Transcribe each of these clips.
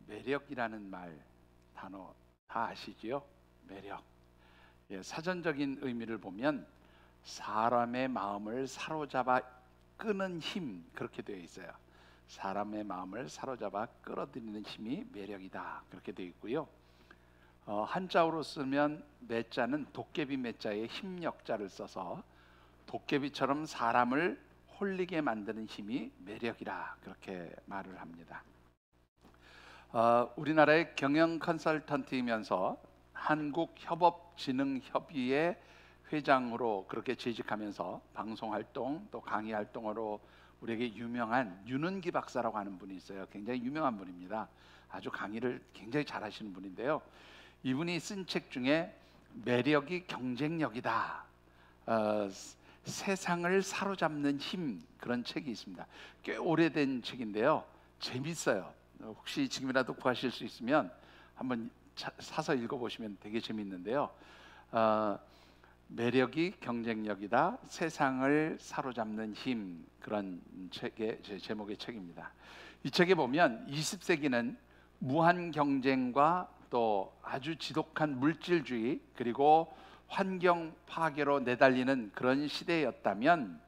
매력이라는 말 단어 다 아시지요? 매력. 사전적인 의미를 보면 사람의 마음을 사로잡아 끄는 힘, 그렇게 되어 있어요. 사람의 마음을 사로잡아 끌어들이는 힘이 매력이다, 그렇게 되어 있고요. 한자어로 쓰면 매자는 도깨비 매자에 힘력자를 써서 도깨비처럼 사람을 홀리게 만드는 힘이 매력이라, 그렇게 말을 합니다. 우리나라의 경영 컨설턴트이면서 한국협업진흥협의회 회장으로 그렇게 재직하면서 방송 활동 또 강의 활동으로 우리에게 유명한 윤은기 박사라고 하는 분이 있어요. 굉장히 유명한 분입니다. 아주 강의를 굉장히 잘하시는 분인데요. 이분이 쓴 책 중에 매력이 경쟁력이다, 세상을 사로잡는 힘, 그런 책이 있습니다. 꽤 오래된 책인데요. 재밌어요. 혹시 지금이라도 구하실 수 있으면 한번 사서 읽어보시면 되게 재밌는데요. 매력이 경쟁력이다, 세상을 사로잡는 힘, 그런 책의 제목의 책입니다. 이 책에 보면 20세기는 무한 경쟁과 또 아주 지독한 물질주의 그리고 환경 파괴로 내달리는 그런 시대였다면,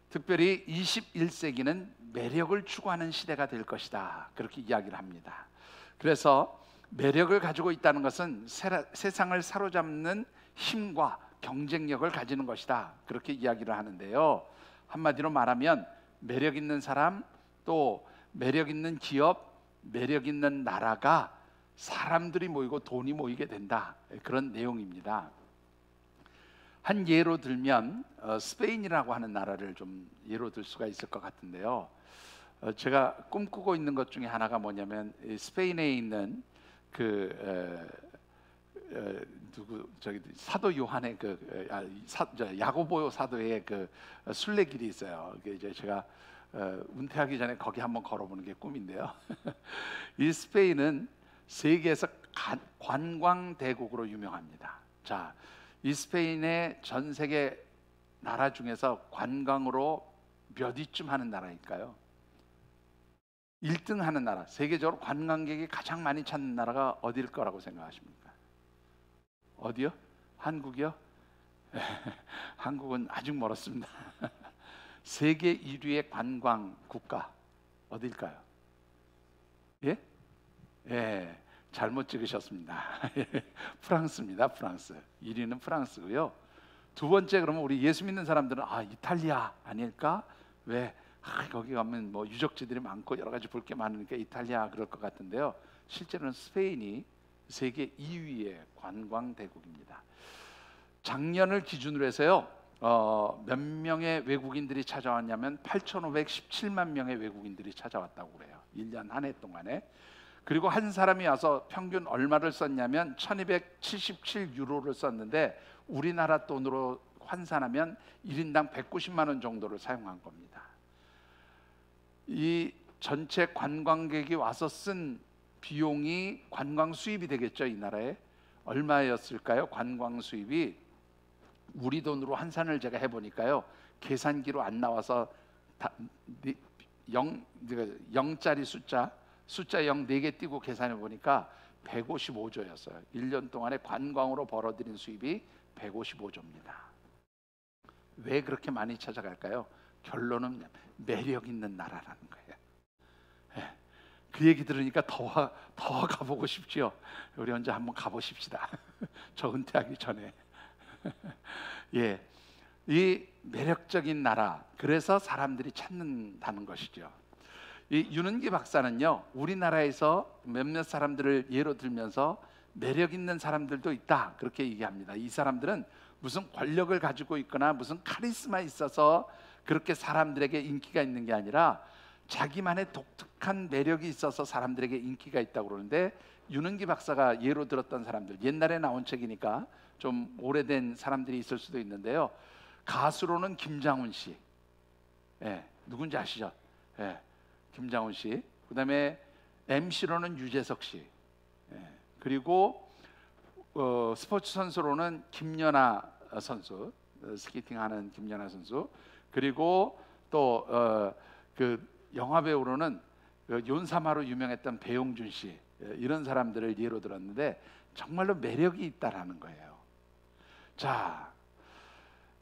특별히 21세기는 매력을 추구하는 시대가 될 것이다, 그렇게 이야기를 합니다. 그래서 매력을 가지고 있다는 것은 세상을 사로잡는 힘과 경쟁력을 가지는 것이다, 그렇게 이야기를 하는데요. 한마디로 말하면 매력 있는 사람, 또 매력 있는 기업, 매력 있는 나라가 사람들이 모이고 돈이 모이게 된다, 그런 내용입니다. 한 예로 들면 스페인이라고 하는 나라를 좀 예로 들 수가 있을 것 같은데요. 제가 꿈꾸고 있는 것 중에 하나가 뭐냐면 스페인에 있는 사도 요한의 야고보 사도의 그 순례길이 있어요. 이제 제가 은퇴하기 전에 거기 한번 걸어보는 게 꿈인데요. 이 스페인은 세계에서 관광 대국으로 유명합니다. 자, 이 스페인의 전 세계 나라 중에서 관광으로 몇 위쯤 하는 나라일까요? 1등 하는 나라, 세계적으로 관광객이 가장 많이 찾는 나라가 어디일 거라고 생각하십니까? 어디요? 한국이요? 한국은 아직 멀었습니다. 세계 1위의 관광 국가 어디일까요? 예? 예, 잘못 찍으셨습니다. 프랑스입니다. 프랑스. 1위는 프랑스고요. 두 번째, 그러면 우리 예수 믿는 사람들은 이탈리아 아닐까? 왜? 거기 가면 뭐 유적지들이 많고 여러 가지 볼 게 많으니까 이탈리아 그럴 것 같은데요. 실제로는 스페인이 세계 2위의 관광 대국입니다. 작년을 기준으로 해서요, 몇 명의 외국인들이 찾아왔냐면 8,517만 명의 외국인들이 찾아왔다고 그래요. 1년 한 해 동안에. 그리고 한 사람이 와서 평균 얼마를 썼냐면 1277유로를 썼는데 우리나라 돈으로 환산하면 1인당 190만 원 정도를 사용한 겁니다. 이 전체 관광객이 와서 쓴 비용이 관광 수입이 되겠죠. 이 나라에 얼마였을까요? 관광 수입이 우리 돈으로 환산을 제가 해보니까요, 계산기로 안 나와서 0짜리 숫자 0 4개 띄고 계산해 보니까 155조였어요. 1년 동안에 관광으로 벌어들인 수입이 155조입니다. 왜 그렇게 많이 찾아갈까요? 결론은 매력 있는 나라라는 거예요. 그 얘기 들으니까 더 가보고 싶지요. 우리 언제 한번 가보십시다. 저 은퇴하기 전에. 예, 이 매력적인 나라, 그래서 사람들이 찾는다는 것이죠. 이 윤은기 박사는요, 우리나라에서 몇몇 사람들을 예로 들면서 매력 있는 사람들도 있다, 그렇게 얘기합니다. 이 사람들은 무슨 권력을 가지고 있거나 무슨 카리스마 있어서 그렇게 사람들에게 인기가 있는 게 아니라 자기만의 독특한 매력이 있어서 사람들에게 인기가 있다고 그러는데, 윤은기 박사가 예로 들었던 사람들, 옛날에 나온 책이니까 좀 오래된 사람들이 있을 수도 있는데요. 가수로는 김장훈 씨, 누군지 아시죠? 김장훈 씨. 그다음에 MC로는 유재석 씨, 그리고 스포츠 선수로는 김연아 선수, 스케이팅하는 김연아 선수, 그리고 또 그 영화 배우로는 윤사마로 유명했던 배용준 씨, 이런 사람들을 예로 들었는데 정말로 매력이 있다라는 거예요. 자,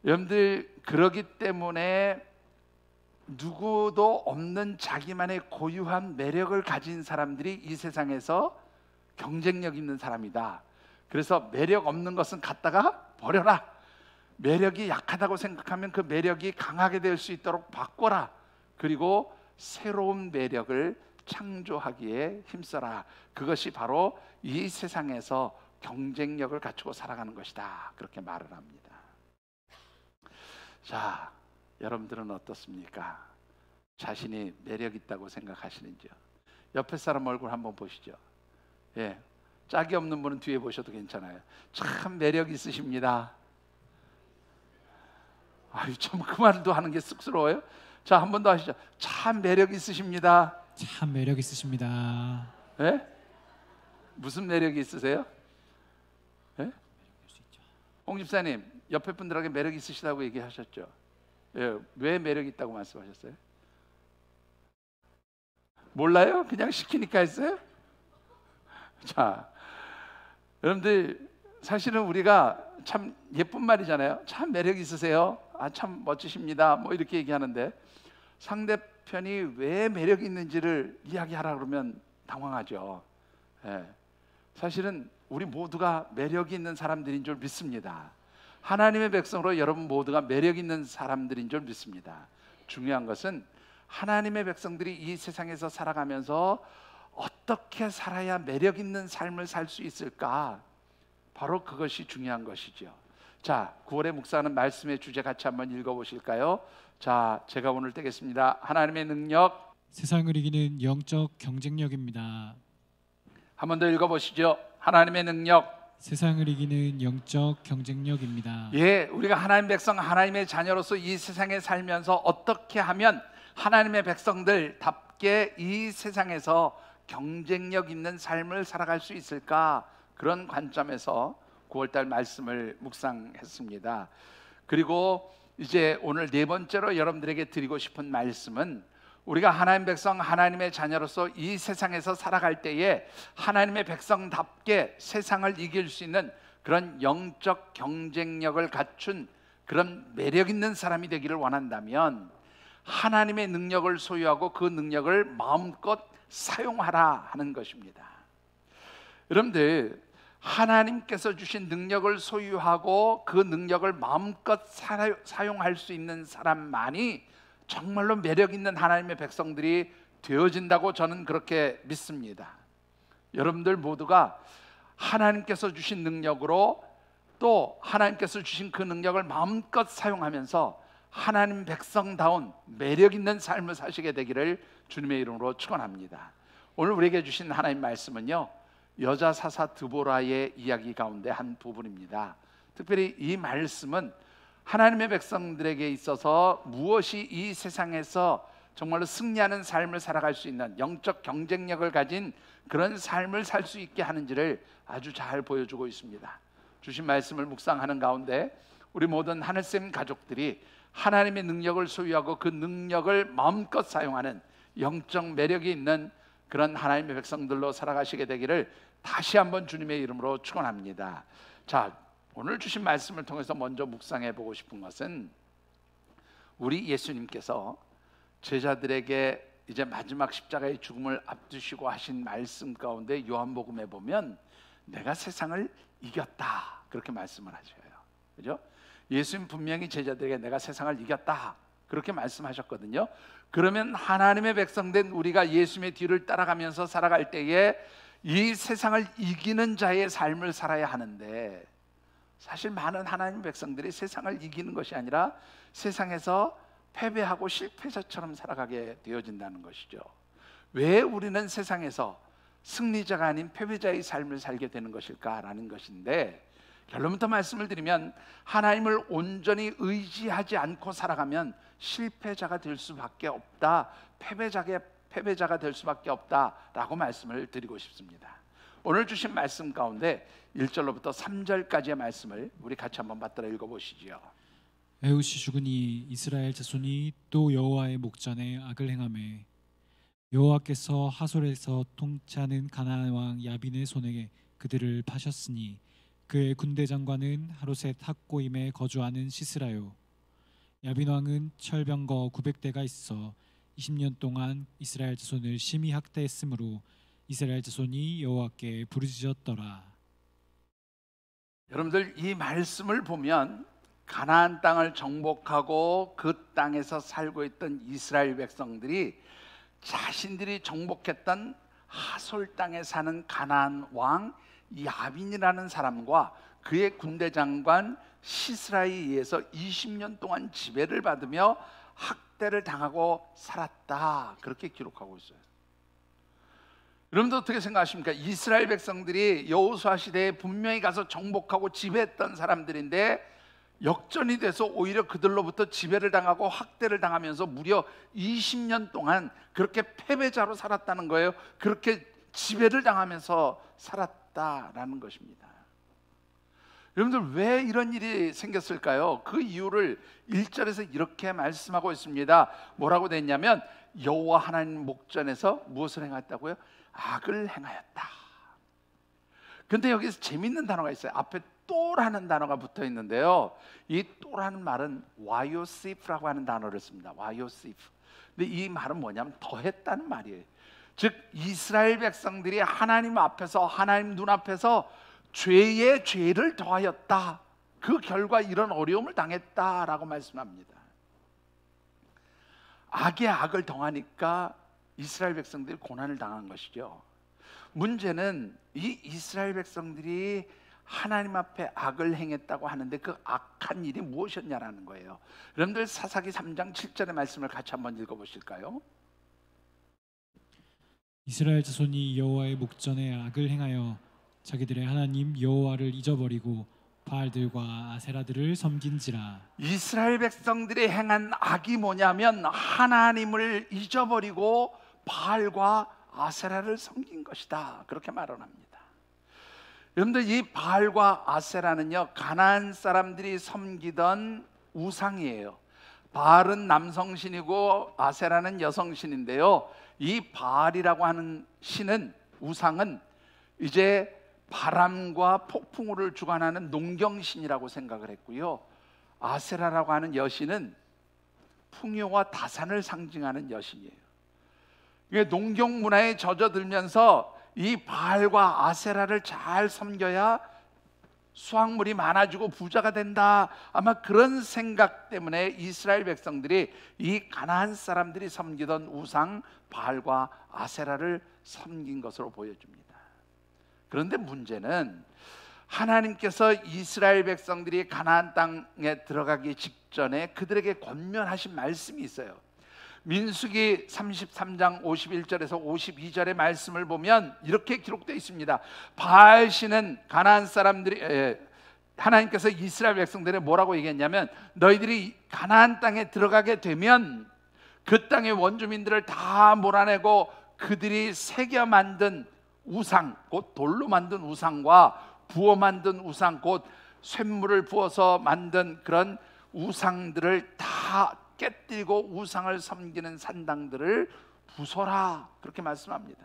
여러분들, 그러기 때문에 누구도 없는 자기만의 고유한 매력을 가진 사람들이 이 세상에서 경쟁력 있는 사람이다. 그래서 매력 없는 것은 갖다가 버려라. 매력이 약하다고 생각하면 그 매력이 강하게 될 수 있도록 바꿔라. 그리고 새로운 매력을 창조하기에 힘써라. 그것이 바로 이 세상에서 경쟁력을 갖추고 살아가는 것이다. 그렇게 말을 합니다. 자, 여러분들은 어떻습니까? 자신이 매력 있다고 생각하시는지요? 옆에 사람 얼굴 한번 보시죠. 예, 짝이 없는 분은 뒤에 보셔도 괜찮아요. 참 매력 있으십니다. 아유, 참 그 말도 하는 게 쑥스러워요. 자, 한 번 더 하시죠. 참 매력 있으십니다. 참 매력 있으십니다. 예? 무슨 매력이 있으세요? 예? 홍 집사님, 옆에 분들에게 매력 있으시다고 얘기하셨죠? 예, 왜 매력 있다고 말씀하셨어요? 몰라요? 그냥 시키니까 했어요? 자, 여러분들, 사실은 우리가 참 예쁜 말이잖아요. 참 매력 있으세요. 아, 참 멋지십니다. 뭐 이렇게 얘기하는데 상대편이 왜 매력 있는지를 이야기하라 그러면 당황하죠. 예. 사실은 우리 모두가 매력이 있는 사람들인 줄 믿습니다. 하나님의 백성으로 여러분 모두가 매력 있는 사람들인 줄 믿습니다. 중요한 것은 하나님의 백성들이 이 세상에서 살아가면서 어떻게 살아야 매력 있는 삶을 살 수 있을까? 바로 그것이 중요한 것이죠. 자, 9월에 묵상하는 말씀의 주제 같이 한번 읽어보실까요? 자, 제가 오늘 떼겠습니다. 하나님의 능력, 세상을 이기는 영적 경쟁력입니다. 한 번 더 읽어보시죠. 하나님의 능력, 세상을 이기는 영적 경쟁력입니다. 예, 우리가 하나님 백성, 하나님의 자녀로서 이 세상에 살면서 어떻게 하면 하나님의 백성들답게 이 세상에서 경쟁력 있는 삶을 살아갈 수 있을까? 그런 관점에서 9월달 말씀을 묵상했습니다. 그리고 이제 오늘 네 번째로 여러분들에게 드리고 싶은 말씀은 우리가 하나님 백성, 하나님의 자녀로서 이 세상에서 살아갈 때에 하나님의 백성답게 세상을 이길 수 있는 그런 영적 경쟁력을 갖춘 그런 매력 있는 사람이 되기를 원한다면 하나님의 능력을 소유하고 그 능력을 마음껏 사용하라 하는 것입니다. 여러분들, 하나님께서 주신 능력을 소유하고 그 능력을 마음껏 사용할 수 있는 사람만이 정말로 매력 있는 하나님의 백성들이 되어진다고 저는 그렇게 믿습니다. 여러분들 모두가 하나님께서 주신 능력으로 또 하나님께서 주신 그 능력을 마음껏 사용하면서 하나님 백성다운 매력 있는 삶을 사시게 되기를 주님의 이름으로 축원합니다. 오늘 우리에게 주신 하나님 말씀은요, 여자 사사 드보라의 이야기 가운데 한 부분입니다. 특별히 이 말씀은 하나님의 백성들에게 있어서 무엇이 이 세상에서 정말로 승리하는 삶을 살아갈 수 있는 영적 경쟁력을 가진 그런 삶을 살 수 있게 하는지를 아주 잘 보여주고 있습니다. 주신 말씀을 묵상하는 가운데 우리 모든 하늘샘 가족들이 하나님의 능력을 소유하고 그 능력을 마음껏 사용하는 영적 매력이 있는 그런 하나님의 백성들로 살아가시게 되기를 다시 한번 주님의 이름으로 축원합니다. 자, 오늘 주신 말씀을 통해서 먼저 묵상해 보고 싶은 것은 우리 예수님께서 제자들에게 이제 마지막 십자가의 죽음을 앞두시고 하신 말씀 가운데 요한복음에 보면 내가 세상을 이겼다 그렇게 말씀을 하셔요. 그죠? 예수님 분명히 제자들에게 내가 세상을 이겼다 그렇게 말씀하셨거든요. 그러면 하나님의 백성된 우리가 예수님의 뒤를 따라가면서 살아갈 때에 이 세상을 이기는 자의 삶을 살아야 하는데, 사실 많은 하나님의 백성들이 세상을 이기는 것이 아니라 세상에서 패배하고 실패자처럼 살아가게 되어진다는 것이죠. 왜 우리는 세상에서 승리자가 아닌 패배자의 삶을 살게 되는 것일까라는 것인데, 결론부터 말씀을 드리면 하나님을 온전히 의지하지 않고 살아가면 실패자가 될 수밖에 없다, 패배자가 될 수밖에 없다라고 말씀을 드리고 싶습니다. 오늘 주신 말씀 가운데 1절로부터 3절까지의 말씀을 우리 같이 한번 받들어 읽어보시죠. 에웃이 죽으니 이스라엘 자손이 또 여호와의 목전에 악을 행하매 여호와께서 하솔에서 통치하는 가나안 왕 야빈의 손에 그들을 파셨으니 그의 군대 장관은 하롯의 탁고임에 거주하는 시스라요. 야빈 왕은 철병거 900대가 있어 20년 동안 이스라엘 자손을 심히 학대했으므로 이스라엘 자손이 여호와께 부르짖었더라. 여러분들 이 말씀을 보면 가나안 땅을 정복하고 그 땅에서 살고 있던 이스라엘 백성들이 자신들이 정복했던 하솔 땅에 사는 가나안 왕 야빈이라는 사람과 그의 군대 장관 시스라에 의해서 20년 동안 지배를 받으며 학대를 당하고 살았다, 그렇게 기록하고 있어요. 여러분도 어떻게 생각하십니까? 이스라엘 백성들이 여호수아 시대에 분명히 가서 정복하고 지배했던 사람들인데 역전이 돼서 오히려 그들로부터 지배를 당하고 학대를 당하면서 무려 20년 동안 그렇게 패배자로 살았다는 거예요. 그렇게 지배를 당하면서 살았다라는 것입니다. 여러분들 왜 이런 일이 생겼을까요? 그 이유를 1절에서 이렇게 말씀하고 있습니다. 뭐라고 돼 있냐면 여호와 하나님 목전에서 무엇을 행했다고요? 악을 행하였다. 근데 여기서 재밌는 단어가 있어요. 앞에 또라는 단어가 붙어 있는데요, 이 또라는 말은 와요시프라고 하는 단어를 씁니다. 와요시프. 근데 이 말은 뭐냐면 더했다는 말이에요. 즉 이스라엘 백성들이 하나님 앞에서, 하나님 눈앞에서 죄에 죄를 더하였다. 그 결과 이런 어려움을 당했다라고 말씀합니다. 악에 악을 더하니까 이스라엘 백성들이 고난을 당한 것이죠. 문제는 이 이스라엘 백성들이 하나님 앞에 악을 행했다고 하는데 그 악한 일이 무엇이었냐라는 거예요. 여러분들 사사기 3장 7절의 말씀을 같이 한번 읽어보실까요? 이스라엘 자손이 여호와의 목전에 악을 행하여 자기들의 하나님 여호와를 잊어버리고 바알들과 아세라들을 섬긴지라. 이스라엘 백성들이 행한 악이 뭐냐면 하나님을 잊어버리고 바알과 아세라를 섬긴 것이다, 그렇게 말을 합니다. 여러분들 이 바알과 아세라는요, 가나안 사람들이 섬기던 우상이에요. 바알은 남성신이고 아세라는 여성신인데요, 이 바알이라고 하는 신은, 우상은 이제 바람과 폭풍우를 주관하는 농경신이라고 생각을 했고요, 아세라라고 하는 여신은 풍요와 다산을 상징하는 여신이에요. 이게 농경 문화에 젖어들면서 이 바알과 아세라를 잘 섬겨야 수확물이 많아지고 부자가 된다, 아마 그런 생각 때문에 이스라엘 백성들이 이 가나안 사람들이 섬기던 우상 바알과 아세라를 섬긴 것으로 보여줍니다. 그런데 문제는 하나님께서 이스라엘 백성들이 가나안 땅에 들어가기 직전에 그들에게 권면하신 말씀이 있어요. 민수기 33장 51절에서 52절의 말씀을 보면 이렇게 기록되어 있습니다. 바알신은 가나안 사람들이, 하나님께서 이스라엘 백성들에 뭐라고 얘기했냐면, 너희들이 가나안 땅에 들어가게 되면 그 땅의 원주민들을 다 몰아내고 그들이 새겨 만든 우상, 곧 돌로 만든 우상과 부어 만든 우상, 곧 쇳물을 부어서 만든 그런 우상들을 다 깨뜨리고 우상을 섬기는 산당들을 부숴라, 그렇게 말씀합니다.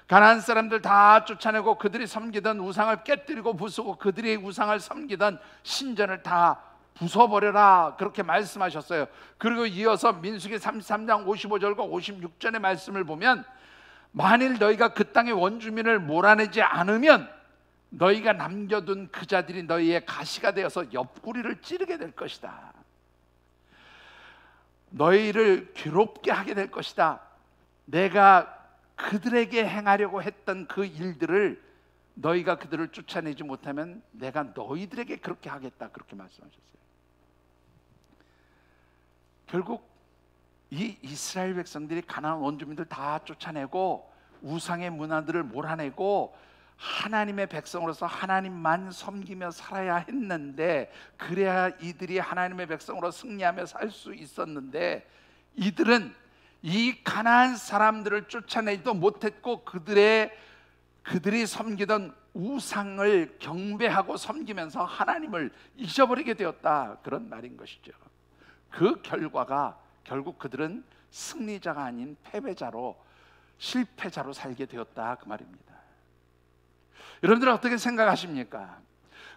가나안 사람들 다 쫓아내고 그들이 섬기던 우상을 깨뜨리고 부수고 그들이 우상을 섬기던 신전을 다 부숴버려라, 그렇게 말씀하셨어요. 그리고 이어서 민수기 33장 55절과 56절의 말씀을 보면, 만일 너희가 그 땅의 원주민을 몰아내지 않으면 너희가 남겨둔 그 자들이 너희의 가시가 되어서 옆구리를 찌르게 될 것이다. 너희를 괴롭게 하게 될 것이다. 내가 그들에게 행하려고 했던 그 일들을 너희가 그들을 쫓아내지 못하면 내가 너희들에게 그렇게 하겠다, 그렇게 말씀하셨어요. 결국 이 이스라엘 백성들이 가나안 원주민들 다 쫓아내고 우상의 문화들을 몰아내고 하나님의 백성으로서 하나님만 섬기며 살아야 했는데, 그래야 이들이 하나님의 백성으로 승리하며 살 수 있었는데, 이들은 이 가나안 사람들을 쫓아내지도 못했고 그들이 섬기던 우상을 경배하고 섬기면서 하나님을 잊어버리게 되었다, 그런 말인 것이죠. 그 결과가 결국 그들은 승리자가 아닌 패배자로, 실패자로 살게 되었다, 그 말입니다. 여러분들은 어떻게 생각하십니까?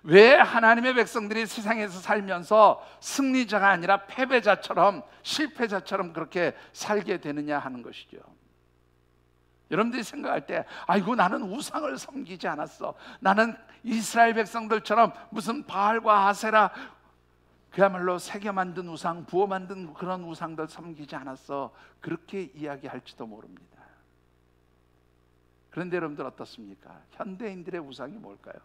왜 하나님의 백성들이 세상에서 살면서 승리자가 아니라 패배자처럼, 실패자처럼 그렇게 살게 되느냐 하는 것이죠. 여러분들이 생각할 때, 아이고 나는 우상을 섬기지 않았어, 나는 이스라엘 백성들처럼 무슨 바알과 아세라, 그야말로 새겨 만든 우상, 부어 만든 그런 우상들 섬기지 않았어, 그렇게 이야기할지도 모릅니다. 그런데 여러분들 어떻습니까? 현대인들의 우상이 뭘까요?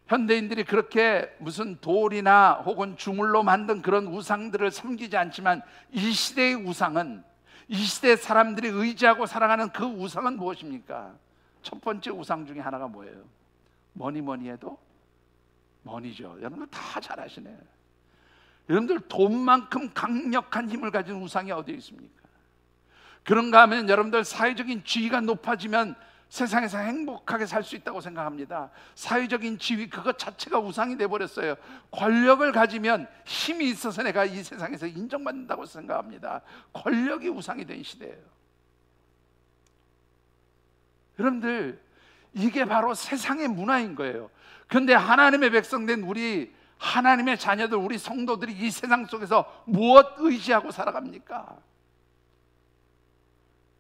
현대인들이 그렇게 무슨 돌이나 혹은 주물로 만든 그런 우상들을 섬기지 않지만, 이 시대의 우상은, 이 시대 사람들이 의지하고 살아가는 그 우상은 무엇입니까? 첫 번째 우상 중에 하나가 뭐예요? 뭐니 해도 머니죠. 여러분들 다 잘 아시네요. 여러분들 돈만큼 강력한 힘을 가진 우상이 어디 있습니까? 그런가 하면 여러분들 사회적인 지위가 높아지면 세상에서 행복하게 살 수 있다고 생각합니다. 사회적인 지위 그것 자체가 우상이 돼버렸어요. 권력을 가지면, 힘이 있어서 내가 이 세상에서 인정받는다고 생각합니다. 권력이 우상이 된 시대예요. 여러분들, 이게 바로 세상의 문화인 거예요. 그런데 하나님의 백성된 우리, 하나님의 자녀들, 우리 성도들이 이 세상 속에서 무엇 의지하고 살아갑니까?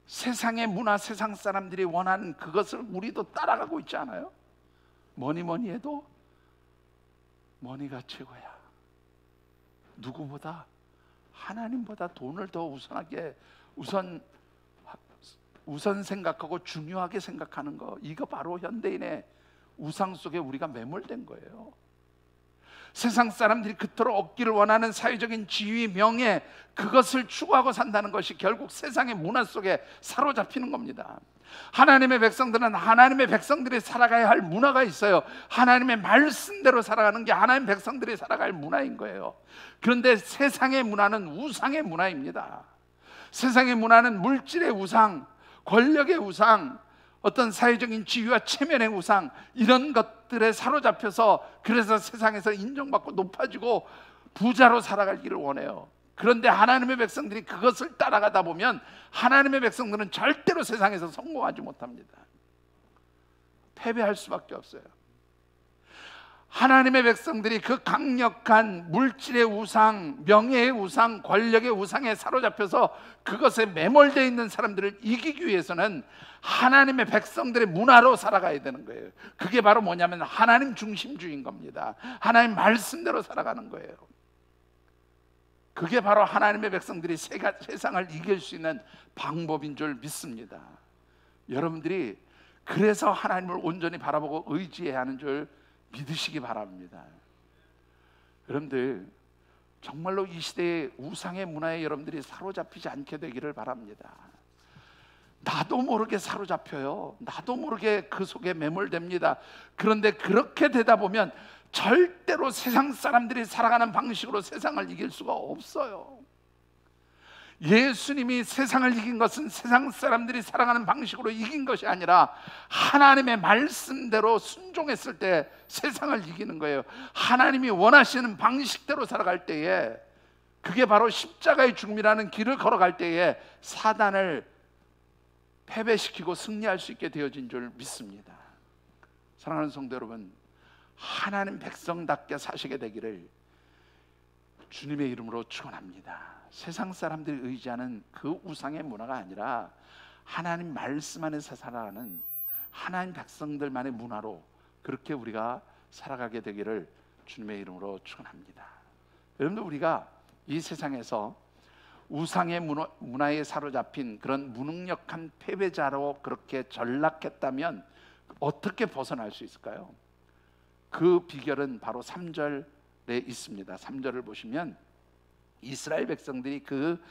세상의 문화, 세상 사람들이 원하는 그것을 우리도 따라가고 있지 않아요? 뭐니 해도 머니가 최고야. 누구보다, 하나님보다 돈을 더 우선 생각하고 중요하게 생각하는 거, 이거 바로 현대인의 우상 속에 우리가 매몰된 거예요. 세상 사람들이 그토록 얻기를 원하는 사회적인 지위, 명예, 그것을 추구하고 산다는 것이 결국 세상의 문화 속에 사로잡히는 겁니다. 하나님의 백성들은 하나님의 백성들이 살아가야 할 문화가 있어요. 하나님의 말씀대로 살아가는 게 하나님의 백성들이 살아갈 문화인 거예요. 그런데 세상의 문화는 우상의 문화입니다. 세상의 문화는 물질의 우상, 권력의 우상, 어떤 사회적인 지위와 체면의 우상, 이런 것들에 사로잡혀서, 그래서 세상에서 인정받고 높아지고 부자로 살아가기를 원해요. 그런데 하나님의 백성들이 그것을 따라가다 보면 하나님의 백성들은 절대로 세상에서 성공하지 못합니다. 패배할 수밖에 없어요. 하나님의 백성들이 그 강력한 물질의 우상, 명예의 우상, 권력의 우상에 사로잡혀서 그것에 매몰되어 있는 사람들을 이기기 위해서는 하나님의 백성들의 문화로 살아가야 되는 거예요. 그게 바로 뭐냐면 하나님 중심주의인 겁니다. 하나님 말씀대로 살아가는 거예요. 그게 바로 하나님의 백성들이 세상을 이길 수 있는 방법인 줄 믿습니다. 여러분들이 그래서 하나님을 온전히 바라보고 의지해야 하는 줄 믿으시기 바랍니다. 여러분들, 정말로 이 시대의 우상의 문화에 여러분들이 사로잡히지 않게 되기를 바랍니다. 나도 모르게 사로잡혀요. 나도 모르게 그 속에 매몰됩니다. 그런데 그렇게 되다 보면 절대로 세상 사람들이 살아가는 방식으로 세상을 이길 수가 없어요. 예수님이 세상을 이긴 것은 세상 사람들이 살아가는 방식으로 이긴 것이 아니라 하나님의 말씀대로 순종했을 때 세상을 이기는 거예요. 하나님이 원하시는 방식대로 살아갈 때에, 그게 바로 십자가의 죽음이라는 길을 걸어갈 때에 사단을 패배시키고 승리할 수 있게 되어진 줄 믿습니다. 사랑하는 성도 여러분, 하나님 백성답게 사시게 되기를 주님의 이름으로 축원합니다. 세상 사람들이 의지하는 그 우상의 문화가 아니라 하나님 말씀 안에서 살아가는 하나님 백성들만의 문화로 그렇게 우리가 살아가게 되기를 주님의 이름으로 축원합니다. 여러분들, 우리가 이 세상에서 우상의 문화에 사로잡힌 그런 무능력한 패배자로 그렇게 전락했다면 어떻게 벗어날 수 있을까요? 그 비결은 바로 3절에 있습니다. 3절을 보시면 이스라엘 백성들이 그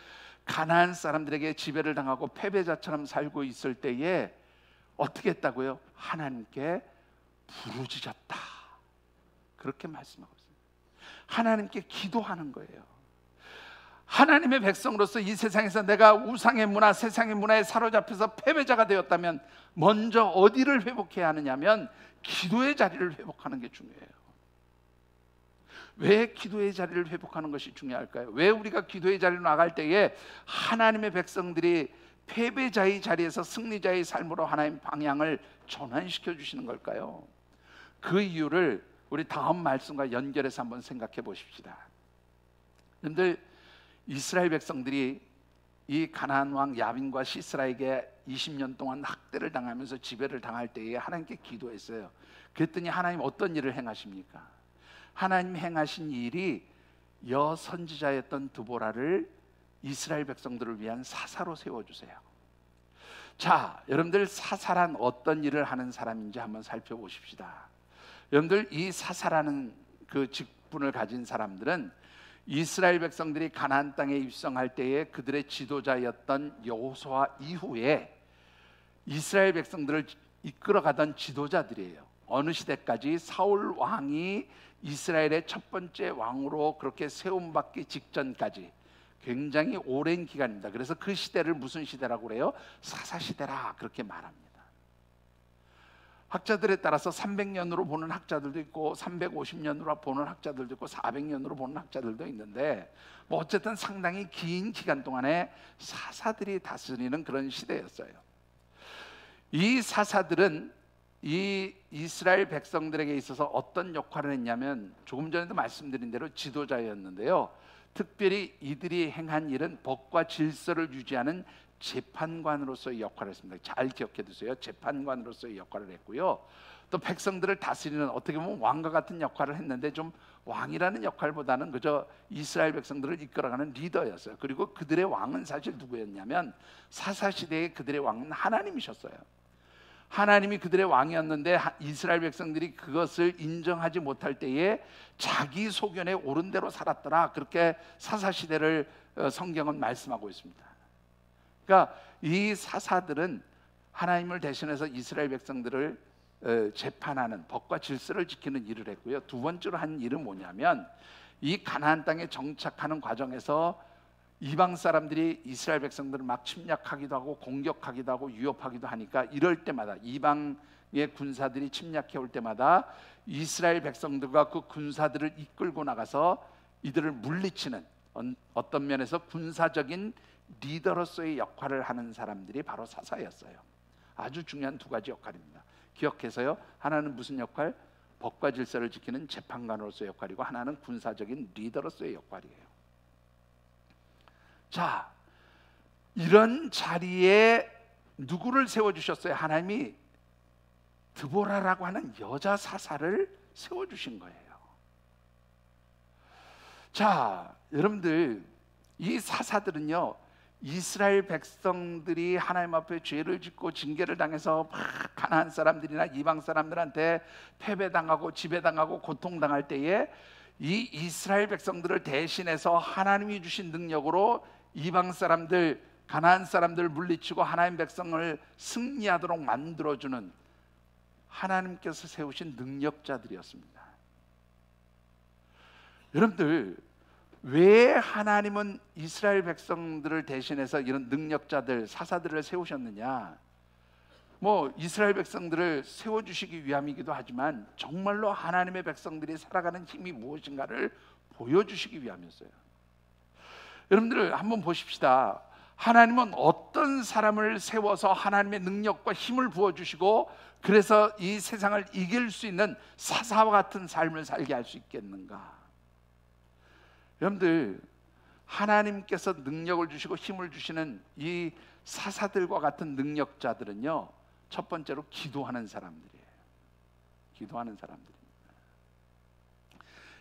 가나안 사람들에게 지배를 당하고 패배자처럼 살고 있을 때에 어떻게 했다고요? 하나님께 부르짖었다, 그렇게 말씀하고 있습니다. 하나님께 기도하는 거예요. 하나님의 백성으로서 이 세상에서 내가 우상의 문화, 세상의 문화에 사로잡혀서 패배자가 되었다면 먼저 어디를 회복해야 하느냐면 기도의 자리를 회복하는 게 중요해요. 왜 기도의 자리를 회복하는 것이 중요할까요? 왜 우리가 기도의 자리로 나갈 때에 하나님의 백성들이 패배자의 자리에서 승리자의 삶으로 하나님 방향을 전환시켜 주시는 걸까요? 그 이유를 우리 다음 말씀과 연결해서 한번 생각해 보십시다. 여러분들, 이스라엘 백성들이 이 가나안 왕 야빈과 시스라에게 20년 동안 학대를 당하면서 지배를 당할 때에 하나님께 기도했어요. 그랬더니 하나님 어떤 일을 행하십니까? 하나님 행하신 일이 여선지자였던 드보라를 이스라엘 백성들을 위한 사사로 세워주세요. 자, 여러분들, 사사란 어떤 일을 하는 사람인지 한번 살펴보십시다. 여러분들, 이 사사라는 그 직분을 가진 사람들은 이스라엘 백성들이 가나안 땅에 입성할 때에 그들의 지도자였던 여호수아 이후에 이스라엘 백성들을 이끌어가던 지도자들이에요. 어느 시대까지 사울 왕이 이스라엘의 첫 번째 왕으로 그렇게 세움받기 직전까지 굉장히 오랜 기간입니다. 그래서 그 시대를 무슨 시대라고 그래요? 사사시대라 그렇게 말합니다. 학자들에 따라서 300년으로 보는 학자들도 있고 350년으로 보는 학자들도 있고 400년으로 보는 학자들도 있는데, 뭐 어쨌든 상당히 긴 기간 동안에 사사들이 다스리는 그런 시대였어요. 이 사사들은 이 이스라엘 백성들에게 있어서 어떤 역할을 했냐면, 조금 전에도 말씀드린 대로 지도자였는데요, 특별히 이들이 행한 일은 법과 질서를 유지하는 재판관으로서의 역할을 했습니다. 잘 기억해 두세요. 재판관으로서의 역할을 했고요, 또 백성들을 다스리는, 어떻게 보면 왕과 같은 역할을 했는데 좀 왕이라는 역할보다는 그저 이스라엘 백성들을 이끌어가는 리더였어요. 그리고 그들의 왕은 사실 누구였냐면, 사사시대의 그들의 왕은 하나님이셨어요. 하나님이 그들의 왕이었는데 이스라엘 백성들이 그것을 인정하지 못할 때에 자기 소견에 옳은 대로 살았더라, 그렇게 사사시대를 성경은 말씀하고 있습니다. 그러니까 이 사사들은 하나님을 대신해서 이스라엘 백성들을 재판하는, 법과 질서를 지키는 일을 했고요, 두 번째로 한 일은 뭐냐면, 이 가나안 땅에 정착하는 과정에서 이방 사람들이 이스라엘 백성들을 막 침략하기도 하고 공격하기도 하고 위협하기도 하니까, 이럴 때마다 이방의 군사들이 침략해 올 때마다 이스라엘 백성들과 그 군사들을 이끌고 나가서 이들을 물리치는, 어떤 면에서 군사적인 리더로서의 역할을 하는 사람들이 바로 사사였어요. 아주 중요한 두 가지 역할입니다. 기억해서요. 하나는 무슨 역할? 법과 질서를 지키는 재판관으로서의 역할이고, 하나는 군사적인 리더로서의 역할이에요. 자, 이런 자리에 누구를 세워주셨어요? 하나님이 드보라라고 하는 여자 사사를 세워주신 거예요. 자, 여러분들, 이 사사들은요, 이스라엘 백성들이 하나님 앞에 죄를 짓고 징계를 당해서 막 가나안 사람들이나 이방 사람들한테 패배당하고 지배당하고 고통당할 때에 이 이스라엘 백성들을 대신해서 하나님이 주신 능력으로 이방 사람들, 가나안 사람들을 물리치고 하나님 백성을 승리하도록 만들어주는 하나님께서 세우신 능력자들이었습니다. 여러분들, 왜 하나님은 이스라엘 백성들을 대신해서 이런 능력자들, 사사들을 세우셨느냐? 뭐 이스라엘 백성들을 세워주시기 위함이기도 하지만, 정말로 하나님의 백성들이 살아가는 힘이 무엇인가를 보여주시기 위함이었어요. 여러분들 한번 보십시다. 하나님은 어떤 사람을 세워서 하나님의 능력과 힘을 부어주시고, 그래서 이 세상을 이길 수 있는 사사와 같은 삶을 살게 할 수 있겠는가? 여러분들, 하나님께서 능력을 주시고 힘을 주시는 이 사사들과 같은 능력자들은요, 첫 번째로 기도하는 사람들이에요. 기도하는 사람들입니다.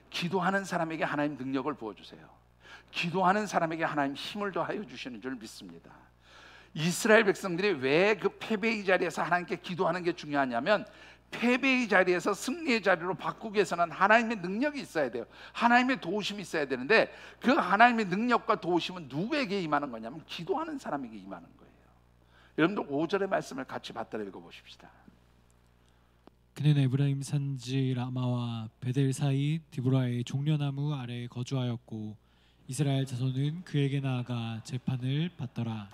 기도하는 사람에게 하나님 능력을 부어주세요. 기도하는 사람에게 하나님 힘을 더하여 주시는 줄 믿습니다. 이스라엘 백성들이 왜 그 패배의 자리에서 하나님께 기도하는 게 중요하냐면, 패배의 자리에서 승리의 자리로 바꾸기 위해서는 하나님의 능력이 있어야 돼요. 하나님의 도우심이 있어야 되는데, 그 하나님의 능력과 도우심은 누구에게 임하는 거냐면 기도하는 사람에게 임하는 거예요. 여러분들 5절의 말씀을 같이 받들어 읽어보십시다. 그는 에브라임 산지 라마와 베델 사이 디브라의 종려나무 아래에 거주하였고, 이스라엘 자손은 그에게 나아가 재판을 받더라.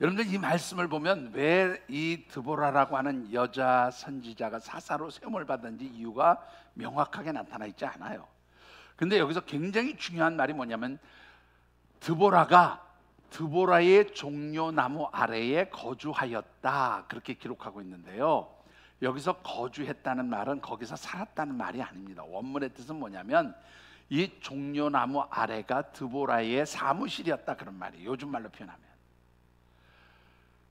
여러분들, 이 말씀을 보면 왜 이 드보라라고 하는 여자 선지자가 사사로 세움을 받은지 이유가 명확하게 나타나 있지 않아요. 근데 여기서 굉장히 중요한 말이 뭐냐면 드보라가 드보라의 종려나무 아래에 거주하였다 그렇게 기록하고 있는데요. 여기서 거주했다는 말은 거기서 살았다는 말이 아닙니다. 원문의 뜻은 뭐냐면 이 종려나무 아래가 드보라의 사무실이었다 그런 말이에요. 요즘 말로 표현하면.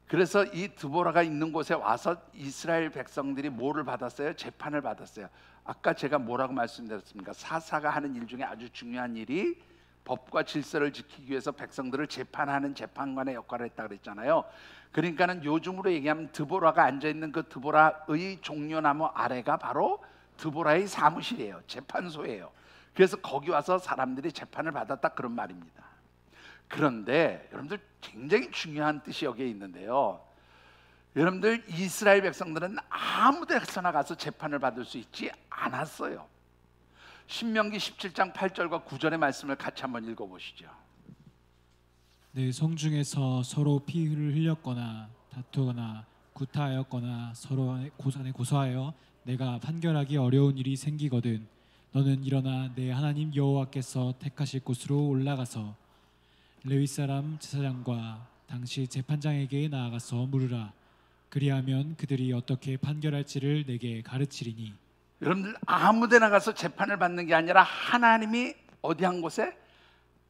그래서 이 드보라가 있는 곳에 와서 이스라엘 백성들이 뭐를 받았어요? 재판을 받았어요. 아까 제가 뭐라고 말씀드렸습니까? 사사가 하는 일 중에 아주 중요한 일이 법과 질서를 지키기 위해서 백성들을 재판하는 재판관의 역할을 했다 그랬잖아요. 그러니까는 요즘으로 얘기하면 드보라가 앉아있는 그 드보라의 종려나무 아래가 바로 드보라의 사무실이에요. 재판소예요. 그래서 거기 와서 사람들이 재판을 받았다 그런 말입니다. 그런데 여러분들 굉장히 중요한 뜻이 여기에 있는데요. 여러분들 이스라엘 백성들은 아무 데서나 가서 재판을 받을 수 있지 않았어요. 신명기 17장 8절과 9절의 말씀을 같이 한번 읽어보시죠. 내 성중에서 서로 피를 흘렸거나 다투거나 구타하였거나 서로 안에 고소하여 내가 판결하기 어려운 일이 생기거든 너는 일어나 내 하나님 여호와께서 택하실 곳으로 올라가서 레위 사람 제사장과 당시 재판장에게 나아가서 물으라. 그리하면 그들이 어떻게 판결할지를 내게 가르치리니. 여러분들 아무 데나 가서 재판을 받는 게 아니라 하나님이 어디 한 곳에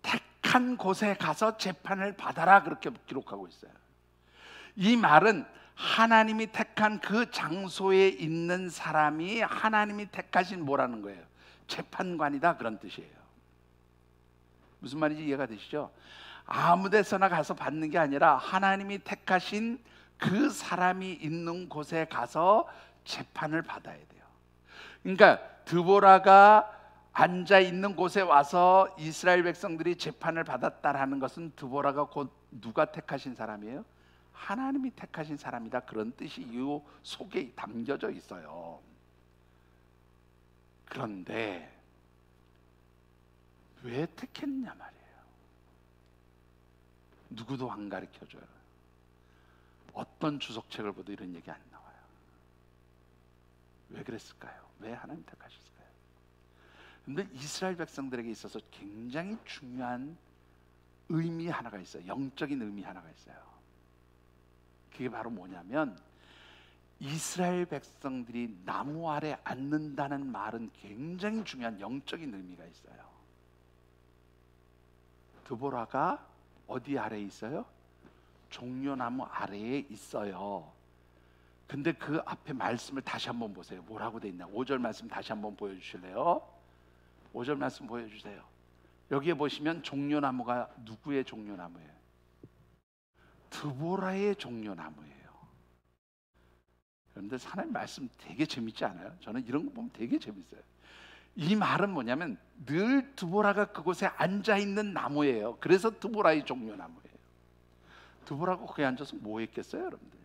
택한 곳에 가서 재판을 받아라 그렇게 기록하고 있어요. 이 말은 하나님이 택한 그 장소에 있는 사람이 하나님이 택하신 뭐라는 거예요? 재판관이다 그런 뜻이에요. 무슨 말인지 이해가 되시죠? 아무 데서나 가서 받는 게 아니라 하나님이 택하신 그 사람이 있는 곳에 가서 재판을 받아야 돼요. 그러니까 드보라가 앉아 있는 곳에 와서 이스라엘 백성들이 재판을 받았다라는 것은 드보라가 곧 누가 택하신 사람이에요? 하나님이 택하신 사람이다 그런 뜻이 이 속에 담겨져 있어요. 그런데 왜 택했느냐 말이에요. 누구도 안 가르쳐줘요. 어떤 주석책을 봐도 이런 얘기 안 나와요. 왜 그랬을까요? 왜 하나님 택하셨을까요? 그런데 이스라엘 백성들에게 있어서 굉장히 중요한 의미 하나가 있어요. 영적인 의미 하나가 있어요. 그게 바로 뭐냐면 이스라엘 백성들이 나무 아래 앉는다는 말은 굉장히 중요한 영적인 의미가 있어요. 드보라가 어디 아래에 있어요? 종려나무 아래에 있어요. 근데 그 앞에 말씀을 다시 한번 보세요. 뭐라고 돼 있나? 5절 말씀 다시 한번 보여주실래요? 5절 말씀 보여주세요. 여기에 보시면 종려나무가 누구의 종려나무예요? 드보라의 종려나무예요. 여러분들 하나님 말씀 되게 재밌지 않아요? 저는 이런 거 보면 되게 재밌어요. 이 말은 뭐냐면 늘 드보라가 그곳에 앉아있는 나무예요. 그래서 드보라의 종려나무예요. 드보라가 거기에 앉아서 뭐 했겠어요 여러분들?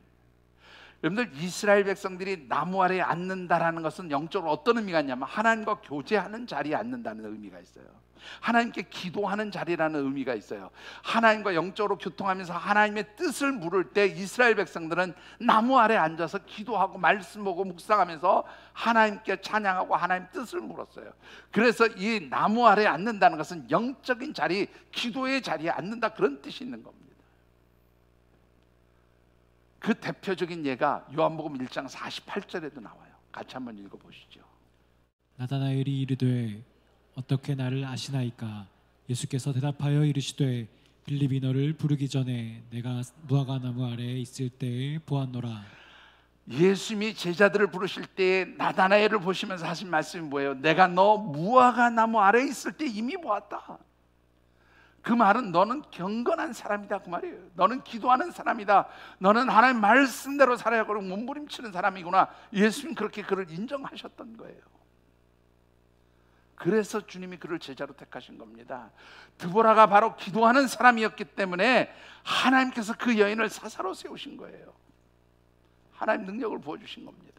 여러분들 이스라엘 백성들이 나무 아래에 앉는다라는 것은 영적으로 어떤 의미가 있냐면 하나님과 교제하는 자리에 앉는다는 의미가 있어요. 하나님께 기도하는 자리라는 의미가 있어요. 하나님과 영적으로 교통하면서 하나님의 뜻을 물을 때 이스라엘 백성들은 나무 아래에 앉아서 기도하고 말씀 보고 묵상하면서 하나님께 찬양하고 하나님 뜻을 물었어요. 그래서 이 나무 아래에 앉는다는 것은 영적인 자리, 기도의 자리에 앉는다 그런 뜻이 있는 겁니다. 그 대표적인 예가 요한복음 1장 48절에도 나와요. 같이 한번 읽어보시죠. 나다나엘이 이르되 어떻게 나를 아시나이까? 예수께서 대답하여 이르시되 빌립이 너를 부르기 전에 내가 무화과 나무 아래에 있을 때에 보았노라. 예수님이 제자들을 부르실 때 나다나엘을 보시면서 하신 말씀이 뭐예요? 내가 너 무화과 나무 아래에 있을 때 이미 보았다. 그 말은 너는 경건한 사람이다 그 말이에요. 너는 기도하는 사람이다. 너는 하나님 말씀대로 살아야 하고 몸부림치는 사람이구나. 예수님 그렇게 그를 인정하셨던 거예요. 그래서 주님이 그를 제자로 택하신 겁니다. 드보라가 바로 기도하는 사람이었기 때문에 하나님께서 그 여인을 사사로 세우신 거예요. 하나님 능력을 부어주신 겁니다.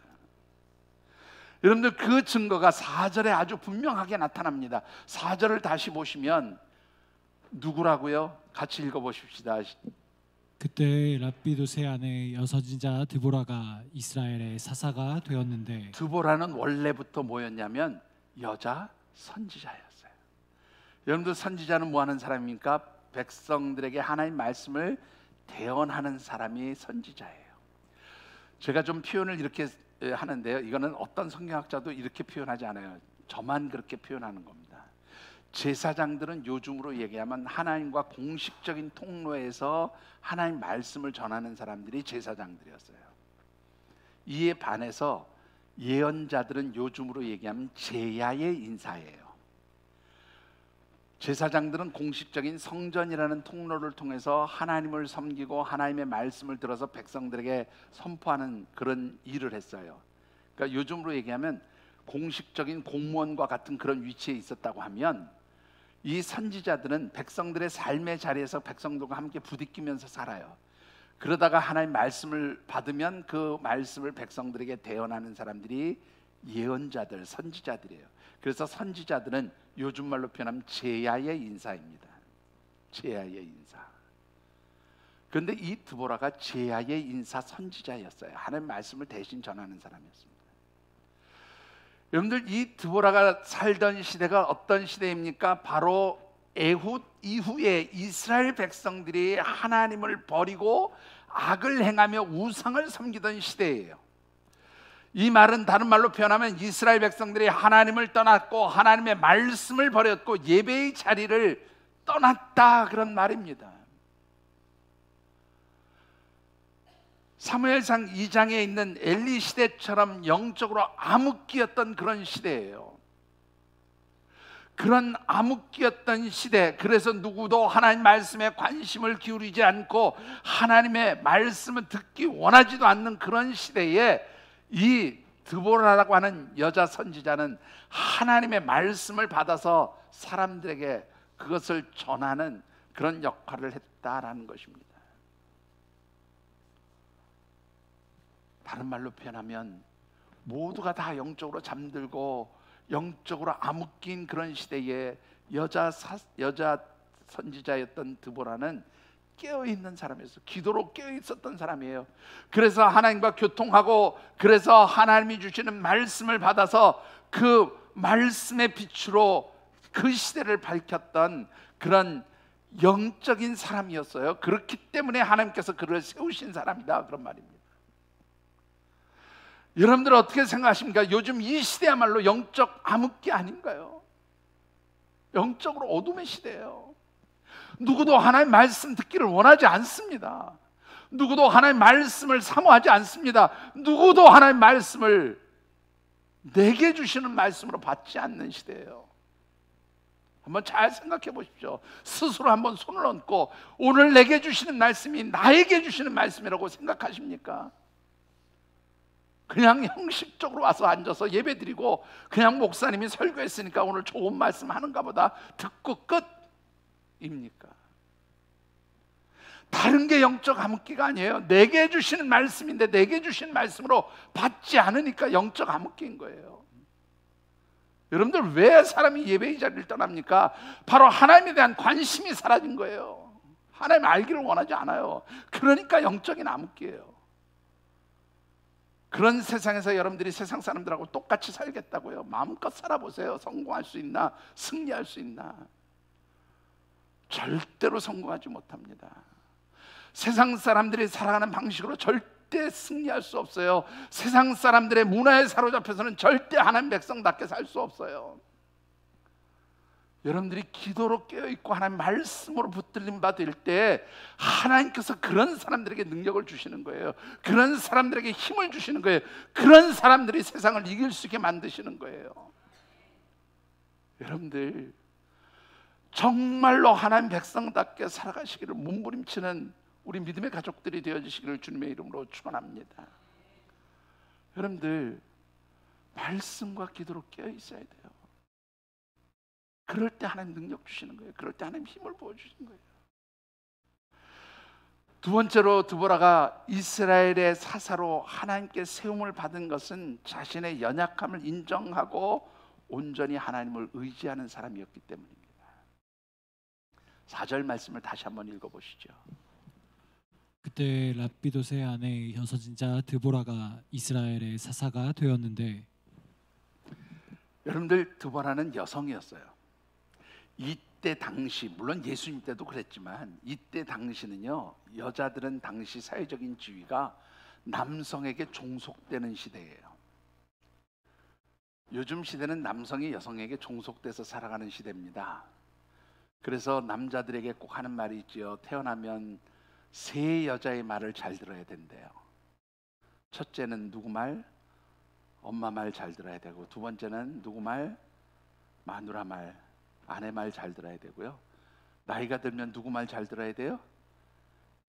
여러분들 그 증거가 4절에 아주 분명하게 나타납니다. 4절을 다시 보시면 누구라고요? 같이 읽어보십시다. 그때 랍비도세 아내 여선지자 드보라가 이스라엘의 사사가 되었는데 드보라는 원래부터 뭐였냐면 여자 선지자였어요. 여러분들 선지자는 뭐 하는 사람입니까? 백성들에게 하나님 말씀을 대언하는 사람이 선지자예요. 제가 좀 표현을 이렇게 하는데요, 이거는 어떤 성경학자도 이렇게 표현하지 않아요. 저만 그렇게 표현하는 겁니다. 제사장들은 요즘으로 얘기하면 하나님과 공식적인 통로에서 하나님 말씀을 전하는 사람들이 제사장들이었어요. 이에 반해서 예언자들은 요즘으로 얘기하면 제야의 인사예요. 제사장들은 공식적인 성전이라는 통로를 통해서 하나님을 섬기고 하나님의 말씀을 들어서 백성들에게 선포하는 그런 일을 했어요. 그러니까 요즘으로 얘기하면 공식적인 공무원과 같은 그런 위치에 있었다고 하면, 이 선지자들은 백성들의 삶의 자리에서 백성들과 함께 부딪히면서 살아요. 그러다가 하나님 말씀을 받으면 그 말씀을 백성들에게 대언하는 사람들이 예언자들, 선지자들이에요. 그래서 선지자들은 요즘 말로 표현하면 제야의 인사입니다. 제야의 인사. 그런데 이 드보라가 제야의 인사 선지자였어요. 하나님 말씀을 대신 전하는 사람이었습니다. 여러분들, 이 드보라가 살던 시대가 어떤 시대입니까? 바로 에훗 이후에 이스라엘 백성들이 하나님을 버리고 악을 행하며 우상을 섬기던 시대예요. 이 말은 다른 말로 표현하면 이스라엘 백성들이 하나님을 떠났고 하나님의 말씀을 버렸고 예배의 자리를 떠났다, 그런 말입니다. 사무엘상 2장에 있는 엘리 시대처럼 영적으로 암흑기였던 그런 시대예요. 그런 암흑기였던 시대, 그래서 누구도 하나님 말씀에 관심을 기울이지 않고 하나님의 말씀을 듣기 원하지도 않는 그런 시대에 이 드보라라고 하는 여자 선지자는 하나님의 말씀을 받아서 사람들에게 그것을 전하는 그런 역할을 했다라는 것입니다. 다른 말로 표현하면 모두가 다 영적으로 잠들고 영적으로 암흑긴 그런 시대에 여자 선지자였던 드보라는 깨어있는 사람이었어요. 기도로 깨어있었던 사람이에요. 그래서 하나님과 교통하고, 그래서 하나님이 주시는 말씀을 받아서 그 말씀의 빛으로 그 시대를 밝혔던 그런 영적인 사람이었어요. 그렇기 때문에 하나님께서 그를 세우신 사람이다, 그런 말입니다. 여러분들 어떻게 생각하십니까? 요즘 이 시대야말로 영적 암흑기 아닌가요? 영적으로 어둠의 시대예요. 누구도 하나님 말씀 듣기를 원하지 않습니다. 누구도 하나님 말씀을 사모하지 않습니다. 누구도 하나님 말씀을 내게 주시는 말씀으로 받지 않는 시대예요. 한번 잘 생각해 보십시오. 스스로 한번 손을 얹고 오늘 내게 주시는 말씀이 나에게 주시는 말씀이라고 생각하십니까? 그냥 형식적으로 와서 앉아서 예배드리고 그냥 목사님이 설교했으니까 오늘 좋은 말씀 하는가 보다 듣고 끝입니까? 다른 게 영적 암흑기가 아니에요. 내게 주시는 말씀인데 내게 주신 말씀으로 받지 않으니까 영적 암흑기인 거예요. 여러분들, 왜 사람이 예배의 자리를 떠납니까? 바로 하나님에 대한 관심이 사라진 거예요. 하나님 알기를 원하지 않아요. 그러니까 영적인 암흑기예요. 그런 세상에서 여러분들이 세상 사람들하고 똑같이 살겠다고요? 마음껏 살아보세요. 성공할 수 있나? 승리할 수 있나? 절대로 성공하지 못합니다. 세상 사람들이 살아가는 방식으로 절대 승리할 수 없어요. 세상 사람들의 문화에 사로잡혀서는 절대 하나님 백성답게 살 수 없어요. 여러분들이 기도로 깨어있고 하나님 말씀으로 붙들림 받을 때 하나님께서 그런 사람들에게 능력을 주시는 거예요. 그런 사람들에게 힘을 주시는 거예요. 그런 사람들이 세상을 이길 수 있게 만드시는 거예요. 여러분들, 정말로 하나님 백성답게 살아가시기를 몸부림치는 우리 믿음의 가족들이 되어주시기를 주님의 이름으로 축원합니다. 여러분들, 말씀과 기도로 깨어있어야 돼요. 그럴 때 하나님 능력 주시는 거예요. 그럴 때 하나님 힘을 부어주시는 거예요. 두 번째로 드보라가 이스라엘의 사사로 하나님께 세움을 받은 것은 자신의 연약함을 인정하고 온전히 하나님을 의지하는 사람이었기 때문입니다. 4절 말씀을 다시 한번 읽어보시죠. 그때 랍비돗의 아내 여선지자 드보라가 이스라엘의 사사가 되었는데, 여러분들, 드보라는 여성이었어요. 이때 당시, 물론 예수님 때도 그랬지만 이때 당시는요, 여자들은 당시 사회적인 지위가 남성에게 종속되는 시대예요. 요즘 시대는 남성이 여성에게 종속돼서 살아가는 시대입니다. 그래서 남자들에게 꼭 하는 말이 있지요. 태어나면 세 여자의 말을 잘 들어야 된대요. 첫째는 누구 말? 엄마 말 잘 들어야 되고, 두 번째는 누구 말? 마누라 말, 아내 말 잘 들어야 되고요. 나이가 들면 누구 말 잘 들어야 돼요?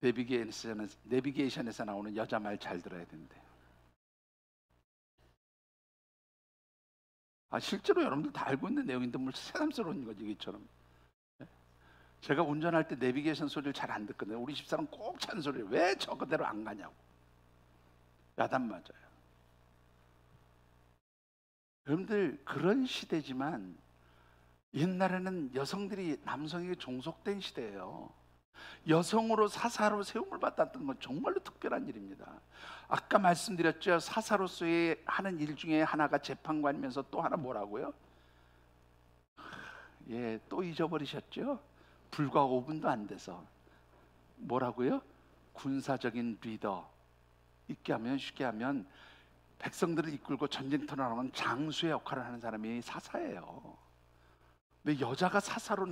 내비게이션에서 나오는 여자 말 잘 들어야 된대요. 실제로 여러분들 다 알고 있는 내용인데 뭘 새삼스러운 거지 이처럼. 제가 운전할 때 내비게이션 소리를 잘 안 듣거든요. 우리 집사람 꼭 찬 소리를 왜 저 그대로 안 가냐고. 야단 맞아요. 여러분들 그런 시대지만 옛날에는 여성들이 남성에게 종속된 시대예요. 여성으로 사사로 세움을 받았던 건 정말로 특별한 일입니다. 아까 말씀드렸죠. 사사로서의 하는 일 중에 하나가 재판관이면서 또 하나 뭐라고요? 또 잊어버리셨죠? 불과 5분도 안 돼서. 뭐라고요? 군사적인 리더. 쉽게 하면 백성들을 이끌고 전쟁터로 나가는 장수의 역할을 하는 사람이 사사예요. 근데 여자가 사사로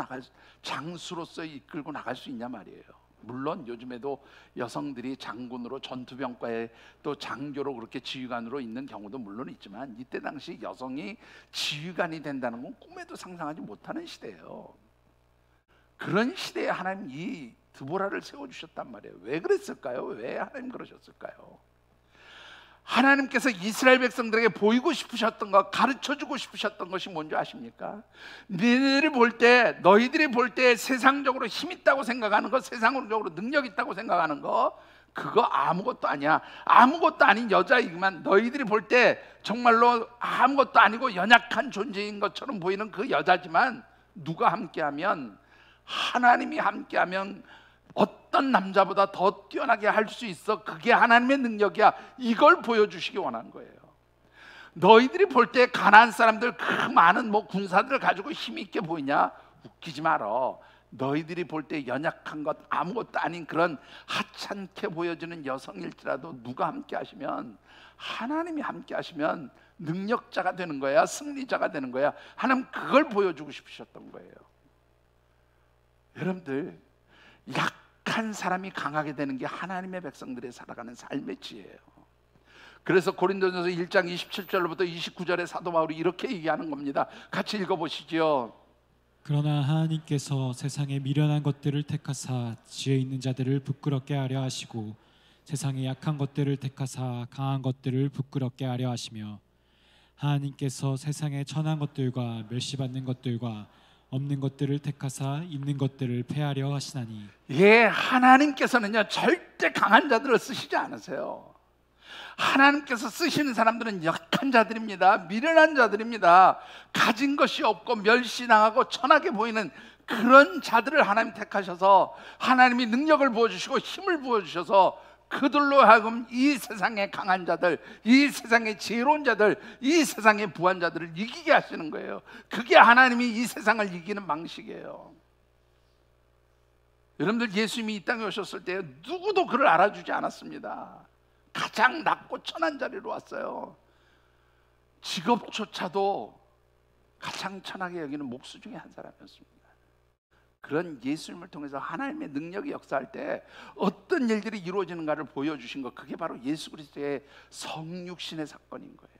장수로서 이끌고 나갈 수 있냐 말이에요. 물론 요즘에도 여성들이 장군으로 전투병과에 또 장교로 그렇게 지휘관으로 있는 경우도 물론 있지만 이때 당시 여성이 지휘관이 된다는 건 꿈에도 상상하지 못하는 시대예요. 그런 시대에 하나님 이 드보라를 세워주셨단 말이에요. 왜 그랬을까요? 왜 하나님 그러셨을까요? 하나님께서 이스라엘 백성들에게 보이고 싶으셨던 것, 가르쳐주고 싶으셨던 것이 뭔지 아십니까? 너희들이 볼 때 세상적으로 힘 있다고 생각하는 것, 세상적으로 능력 있다고 생각하는 것, 그거 아무것도 아니야. 아무것도 아닌 여자이기만, 너희들이 볼 때 정말로 아무것도 아니고 연약한 존재인 것처럼 보이는 그 여자지만, 누가 함께하면, 하나님이 함께하면 어떤 남자보다 더 뛰어나게 할 수 있어. 그게 하나님의 능력이야. 이걸 보여주시기 원한 거예요. 너희들이 볼 때 가나안 사람들 그 많은 군사들을 가지고 힘 있게 보이냐? 웃기지 말어. 너희들이 볼 때 연약한 것, 아무것도 아닌 그런 하찮게 보여지는 여성일지라도 누가 함께 하시면, 하나님이 함께 하시면 능력자가 되는 거야. 승리자가 되는 거야. 하나님 그걸 보여주고 싶으셨던 거예요. 여러분들, 약한 사람이 강하게 되는 게 하나님의 백성들의 살아가는 삶의 지혜예요. 그래서 고린도전서 1장 27절부터 29절에 사도 바울이 이렇게 얘기하는 겁니다. 같이 읽어보시죠. 그러나 하나님께서 세상에 미련한 것들을 택하사 지혜 있는 자들을 부끄럽게 하려 하시고 세상에 약한 것들을 택하사 강한 것들을 부끄럽게 하려 하시며 하나님께서 세상에 천한 것들과 멸시받는 것들과 없는 것들을 택하사 있는 것들을 폐하려 하시나니. 하나님께서는요 절대 강한 자들을 쓰시지 않으세요. 하나님께서 쓰시는 사람들은 약한 자들입니다. 미련한 자들입니다. 가진 것이 없고 멸시당하고 천하게 보이는 그런 자들을 하나님 택하셔서 하나님이 능력을 부어주시고 힘을 부어주셔서 그들로 하여금 이 세상의 강한 자들, 이 세상의 지혜로운 자들, 이 세상의 부한 자들을 이기게 하시는 거예요. 그게 하나님이 이 세상을 이기는 방식이에요. 여러분들, 예수님이 이 땅에 오셨을 때 누구도 그를 알아주지 않았습니다. 가장 낮고 천한 자리로 왔어요. 직업조차도 가장 천하게 여기는 목수 중에 한 사람이었습니다. 그런 예수님을 통해서 하나님의 능력이 역사할 때 어떤 일들이 이루어지는가를 보여주신 것, 그게 바로 예수 그리스도의 성육신의 사건인 거예요.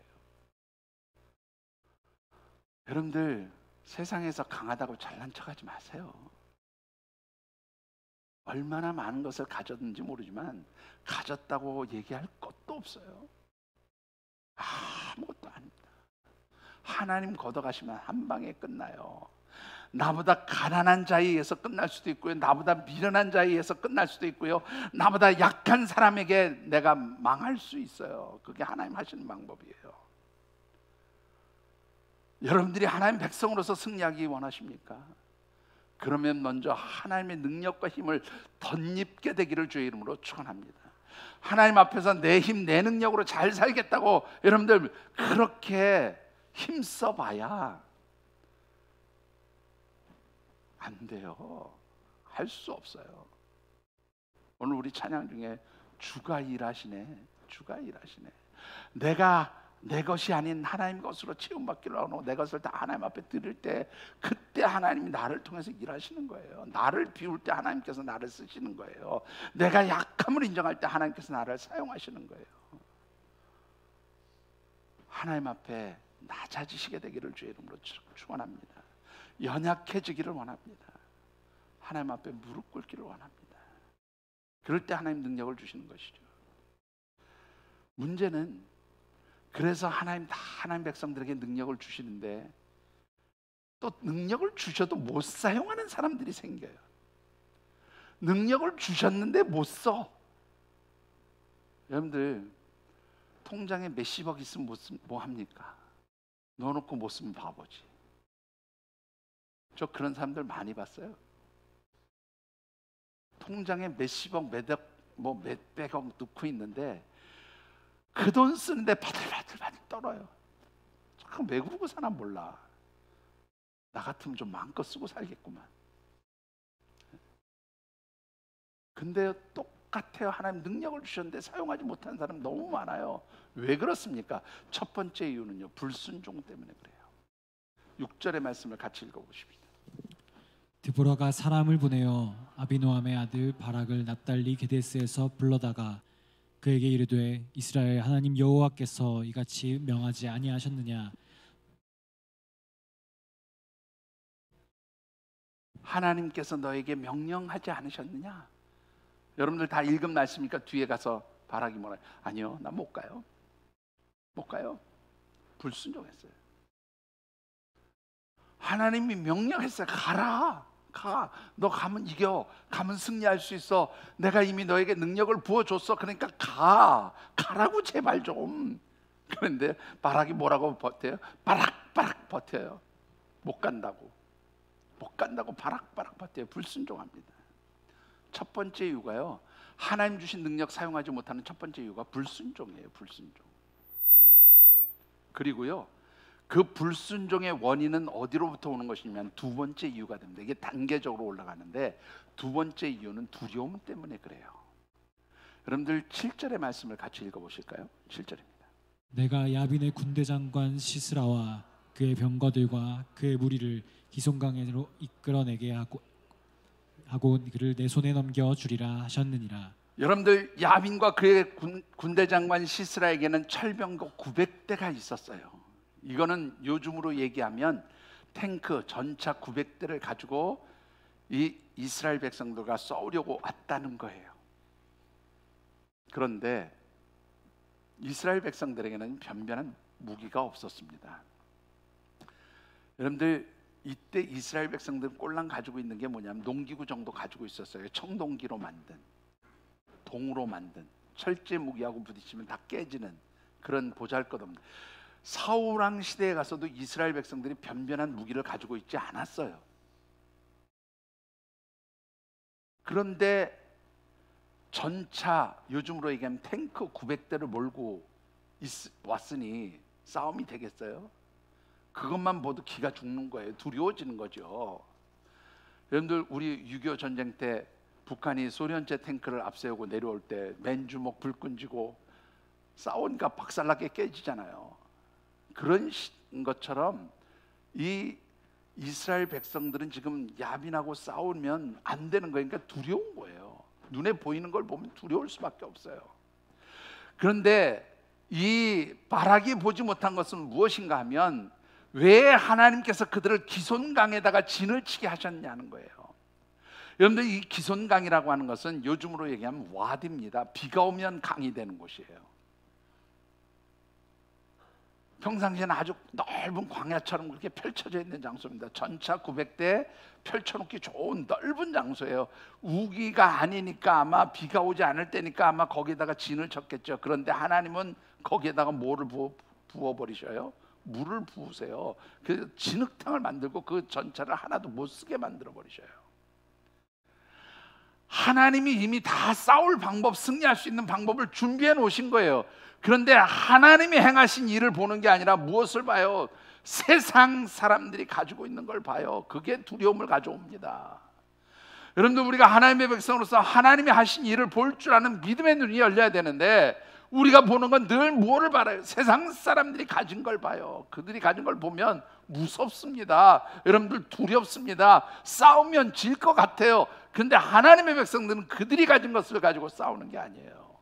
여러분들, 세상에서 강하다고 잘난 척하지 마세요. 얼마나 많은 것을 가졌는지 모르지만 가졌다고 얘기할 것도 없어요. 아무것도 아닙니다. 하나님 걷어가시면 한 방에 끝나요. 나보다 가난한 자에 의해서 끝날 수도 있고요, 나보다 미련한 자에 의해서 끝날 수도 있고요, 나보다 약한 사람에게 내가 망할 수 있어요. 그게 하나님 하시는 방법이에요. 여러분들이 하나님 백성으로서 승리하기 원하십니까? 그러면 먼저 하나님의 능력과 힘을 덧입게 되기를 주의 이름으로 축원합니다. 하나님 앞에서 내 힘, 내 능력으로 잘 살겠다고 여러분들 그렇게 힘써봐야 안 돼요. 할 수 없어요. 오늘 우리 찬양 중에 주가 일하시네, 주가 일하시네. 내가 내 것이 아닌 하나님 것으로 채움받기를 하고 내 것을 다 하나님 앞에 드릴 때, 그때 하나님이 나를 통해서 일하시는 거예요. 나를 비울 때 하나님께서 나를 쓰시는 거예요. 내가 약함을 인정할 때 하나님께서 나를 사용하시는 거예요. 하나님 앞에 낮아지시게 되기를 주의 이름으로 축원합니다. 연약해지기를 원합니다. 하나님 앞에 무릎 꿇기를 원합니다. 그럴 때 하나님 능력을 주시는 것이죠. 문제는 그래서 하나님 백성들에게 능력을 주시는데 또 능력을 주셔도 못 사용하는 사람들이 생겨요. 능력을 주셨는데 못 써. 여러분들 통장에 몇십억 있으면 뭐 합니까? 넣어놓고 못 쓰면 바보지. 저 그런 사람들 많이 봤어요. 통장에 몇십억, 몇억, 몇백억 넣고 있는데 그 돈 쓰는데 바들바들 떨어요. 참 왜 그러고 사나 몰라. 나 같으면 좀 마음껏 쓰고 살겠구만. 근데 똑같아요. 하나님 능력을 주셨는데 사용하지 못하는 사람 너무 많아요. 왜 그렇습니까? 첫 번째 이유는요, 불순종 때문에 그래요. 6절의 말씀을 같이 읽어보십시다. 드보라가 사람을 보내어 아비노함의 아들 바락을 납달리 게데스에서 불러다가 그에게 이르되 이스라엘 하나님 여호와께서 이같이 명하지 아니하셨느냐? 하나님께서 너에게 명령하지 않으셨느냐? 여러분들 다 읽은 말씀이니까 뒤에 가서 바락이 뭐라? 아니요, 나 못 가요. 못 가요. 불순종했어요. 하나님이 명령했어요. 가라. 가. 너 가면 이겨. 가면 승리할 수 있어. 내가 이미 너에게 능력을 부어줬어. 그러니까 가. 가라고 제발 좀. 그런데 바락이 뭐라고 버텨요? 바락 버텨요. 못 간다고. 못 간다고 바락 버텨요. 불순종합니다. 첫 번째 이유가요, 하나님 주신 능력 사용하지 못하는 첫 번째 이유가 불순종이에요. 불순종. 그리고요, 그 불순종의 원인은 어디로부터 오는 것이냐면 두 번째 이유가 됩니다. 이게 단계적으로 올라가는데 두 번째 이유는 두려움 때문에 그래요. 여러분들 7절의 말씀을 같이 읽어보실까요? 7절입니다. 내가 야빈의 군대 장관 시스라와 그의 병거들과 그의 무리를 기손강으로 이끌어내게 하고 그를 내 손에 넘겨 주리라 하셨느니라. 여러분들 야빈과 그의 군대 장관 시스라에게는 철병거 900대가 있었어요. 이거는 요즘으로 얘기하면 탱크, 전차 900대를 가지고 이 이스라엘 백성들과 싸우려고 왔다는 거예요. 그런데 이스라엘 백성들에게는 변변한 무기가 없었습니다. 여러분들 이때 이스라엘 백성들은 꼴랑 가지고 있는 게 뭐냐면 농기구 정도 가지고 있었어요. 청동기로 만든, 동으로 만든, 철제 무기하고 부딪히면 다 깨지는 그런 보잘것없는. 사울왕 시대에 가서도 이스라엘 백성들이 변변한 무기를 가지고 있지 않았어요. 그런데 전차, 요즘으로 얘기하면 탱크 900대를 몰고 왔으니 싸움이 되겠어요? 그것만 봐도 기가 죽는 거예요. 두려워지는 거죠. 여러분들 우리 6.25 전쟁 때 북한이 소련제 탱크를 앞세우고 내려올 때 맨주먹 불 끈지고 싸우니까 박살나게 깨지잖아요. 그런 것처럼 이 이스라엘 백성들은 지금 야빈하고 싸우면 안 되는 거예요. 그러니까 두려운 거예요. 눈에 보이는 걸 보면 두려울 수밖에 없어요. 그런데 이 바락이 보지 못한 것은 무엇인가 하면 왜 하나님께서 그들을 기손강에다가 진을 치게 하셨냐는 거예요. 여러분들 이 기손강이라고 하는 것은 요즘으로 얘기하면 와디입니다. 비가 오면 강이 되는 곳이에요. 평상시에는 아주 넓은 광야처럼 그렇게 펼쳐져 있는 장소입니다. 전차 900대 펼쳐놓기 좋은 넓은 장소예요. 우기가 아니니까 아마 비가 오지 않을 때니까 아마 거기다가 진을 쳤겠죠. 그런데 하나님은 거기에다가 뭐를 부어버리셔요? 물을 부으세요. 그래서 진흙탕을 만들고 그 전차를 하나도 못 쓰게 만들어 버리셔요. 하나님이 이미 다 싸울 방법, 승리할 수 있는 방법을 준비해 놓으신 거예요. 그런데 하나님이 행하신 일을 보는 게 아니라 무엇을 봐요? 세상 사람들이 가지고 있는 걸 봐요. 그게 두려움을 가져옵니다. 여러분들, 우리가 하나님의 백성으로서 하나님이 하신 일을 볼 줄 아는 믿음의 눈이 열려야 되는데, 우리가 보는 건 늘 뭐를 봐요? 세상 사람들이 가진 걸 봐요. 그들이 가진 걸 보면 무섭습니다. 여러분들, 두렵습니다. 싸우면 질 것 같아요. 그런데 하나님의 백성들은 그들이 가진 것을 가지고 싸우는 게 아니에요.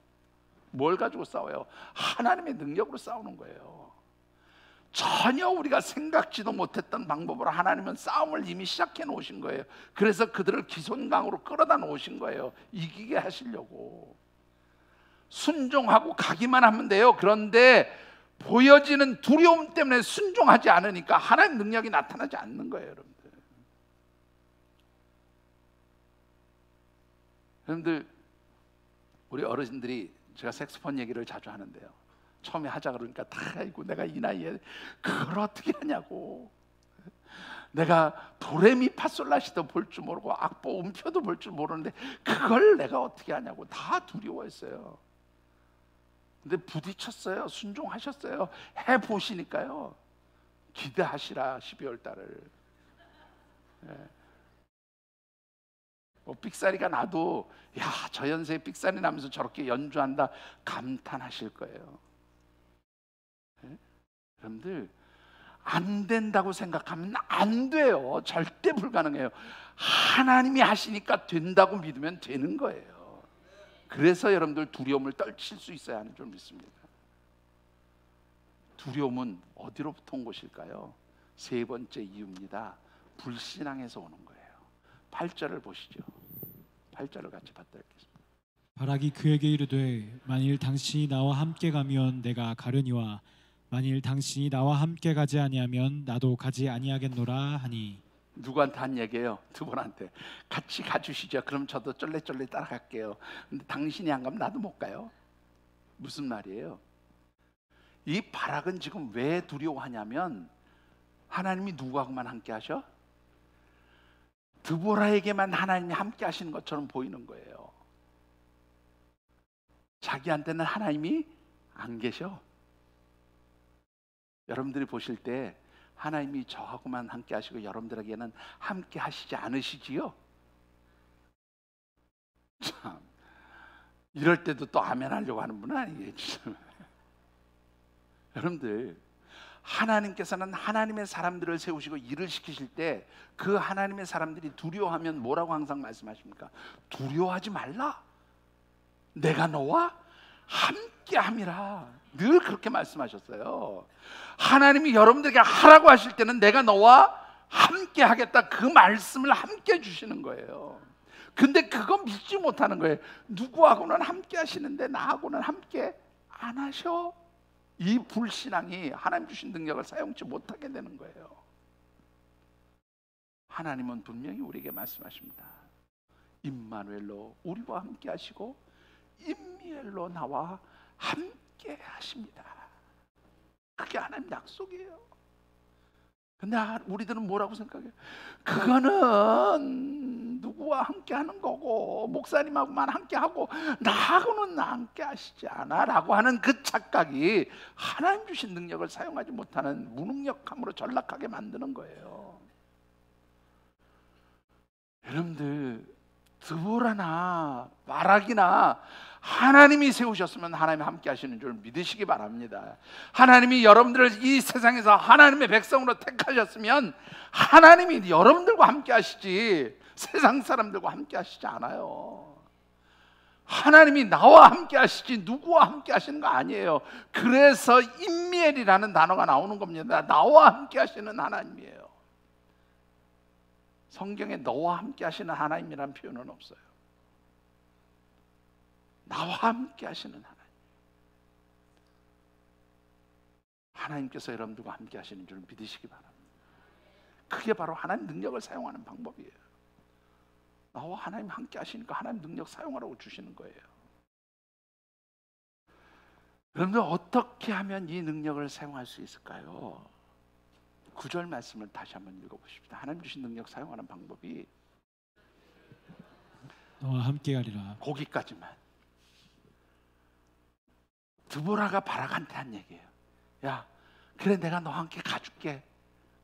뭘 가지고 싸워요? 하나님의 능력으로 싸우는 거예요. 전혀 우리가 생각지도 못했던 방법으로 하나님은 싸움을 이미 시작해 놓으신 거예요. 그래서 그들을 기손강으로 끌어다 놓으신 거예요. 이기게 하시려고. 순종하고 가기만 하면 돼요. 그런데 보여지는 두려움 때문에 순종하지 않으니까 하나님 능력이 나타나지 않는 거예요. 여러분들, 우리 어르신들이, 제가 색소폰 얘기를 자주 하는데요, 처음에 하자 그러니까 다, 아이고 내가 이 나이에 그걸 어떻게 하냐고, 내가 도레미파솔라시도 볼 줄 모르고 악보 음표도 볼 줄 모르는데 그걸 내가 어떻게 하냐고 다 두려워했어요. 근데 부딪혔어요. 순종하셨어요. 해보시니까요, 기대하시라 12월 달을. 뭐 삑사리가 나도, 야, 저 연세에 삑사리 나면서 저렇게 연주한다 감탄하실 거예요. 여러분들, 안 된다고 생각하면 안 돼요. 절대 불가능해요. 하나님이 하시니까 된다고 믿으면 되는 거예요. 그래서 여러분들 두려움을 떨칠 수 있어야 하는 줄 믿습니다. 두려움은 어디로부터 온 것일까요? 세 번째 이유입니다. 불신앙에서 오는 거예요. 8절을 보시죠. 8절을 같이 받들겠습니다. 바락이 그에게 이르되 만일 당신이 나와 함께 가면 내가 가려니와 만일 당신이 나와 함께 가지 아니하면 나도 가지 아니하겠노라 하니. 누구한테 한 얘기예요? 두 분한테. 같이 가주시죠. 그럼 저도 쫄래쫄래 따라갈게요. 근데 당신이 안 가면 나도 못 가요. 무슨 말이에요? 이 바락은 지금 왜 두려워하냐면, 하나님이 누구하고만 함께 하셔? 드보라에게만 하나님이 함께 하시는 것처럼 보이는 거예요. 자기한테는 하나님이 안 계셔. 여러분들이 보실 때 하나님이 저하고만 함께 하시고 여러분들에게는 함께 하시지 않으시지요? 참, 이럴 때도 또 아멘 하려고 하는 분은 아니겠죠. 여러분들, 하나님께서는 하나님의 사람들을 세우시고 일을 시키실 때 그 하나님의 사람들이 두려워하면 뭐라고 항상 말씀하십니까? 두려워하지 말라. 내가 너와 함께함이라. 늘 그렇게 말씀하셨어요. 하나님이 여러분들에게 하라고 하실 때는 내가 너와 함께 하겠다, 그 말씀을 함께 주시는 거예요. 근데 그거 믿지 못하는 거예요. 누구하고는 함께 하시는데 나하고는 함께 안 하셔. 이 불신앙이 하나님 주신 능력을 사용치 못하게 되는 거예요. 하나님은 분명히 우리에게 말씀하십니다. 임마누엘로 우리와 함께 하시고 임미엘로 나와 함께 하십니다. 그게 하나님 약속이에요. 근데 우리들은 뭐라고 생각해요? 그거는 누구와 함께 하는 거고, 목사님하고만 함께 하고 나하고는 함께 하시지 않아 라고 하는 그 착각이 하나님 주신 능력을 사용하지 못하는 무능력함으로 전락하게 만드는 거예요. 여러분들, 드보라나 바락이나 하나님이 세우셨으면 하나님이 함께 하시는 줄 믿으시기 바랍니다. 하나님이 여러분들을 이 세상에서 하나님의 백성으로 택하셨으면 하나님이 여러분들과 함께 하시지 세상 사람들과 함께 하시지 않아요. 하나님이 나와 함께 하시지 누구와 함께 하시는 거 아니에요. 그래서 임미엘이라는 단어가 나오는 겁니다. 나와 함께 하시는 하나님이에요. 성경에 너와 함께 하시는 하나님이라는 표현은 없어요. 나와 함께 하시는 하나님. 하나님께서 여러분들과 함께 하시는 줄 믿으시기 바랍니다. 그게 바로 하나님 능력을 사용하는 방법이에요. 나와 하나님 함께 하시니까 하나님 능력 사용하라고 주시는 거예요. 여러분들, 어떻게 하면 이 능력을 사용할 수 있을까요? 9절 말씀을 다시 한번 읽어보십시다. 하나님 주신 능력 사용하는 방법이 너와 함께 가리라. 거기까지만. 드보라가 바락한테 한 얘기예요. 야, 그래 내가 너와 함께 가줄게.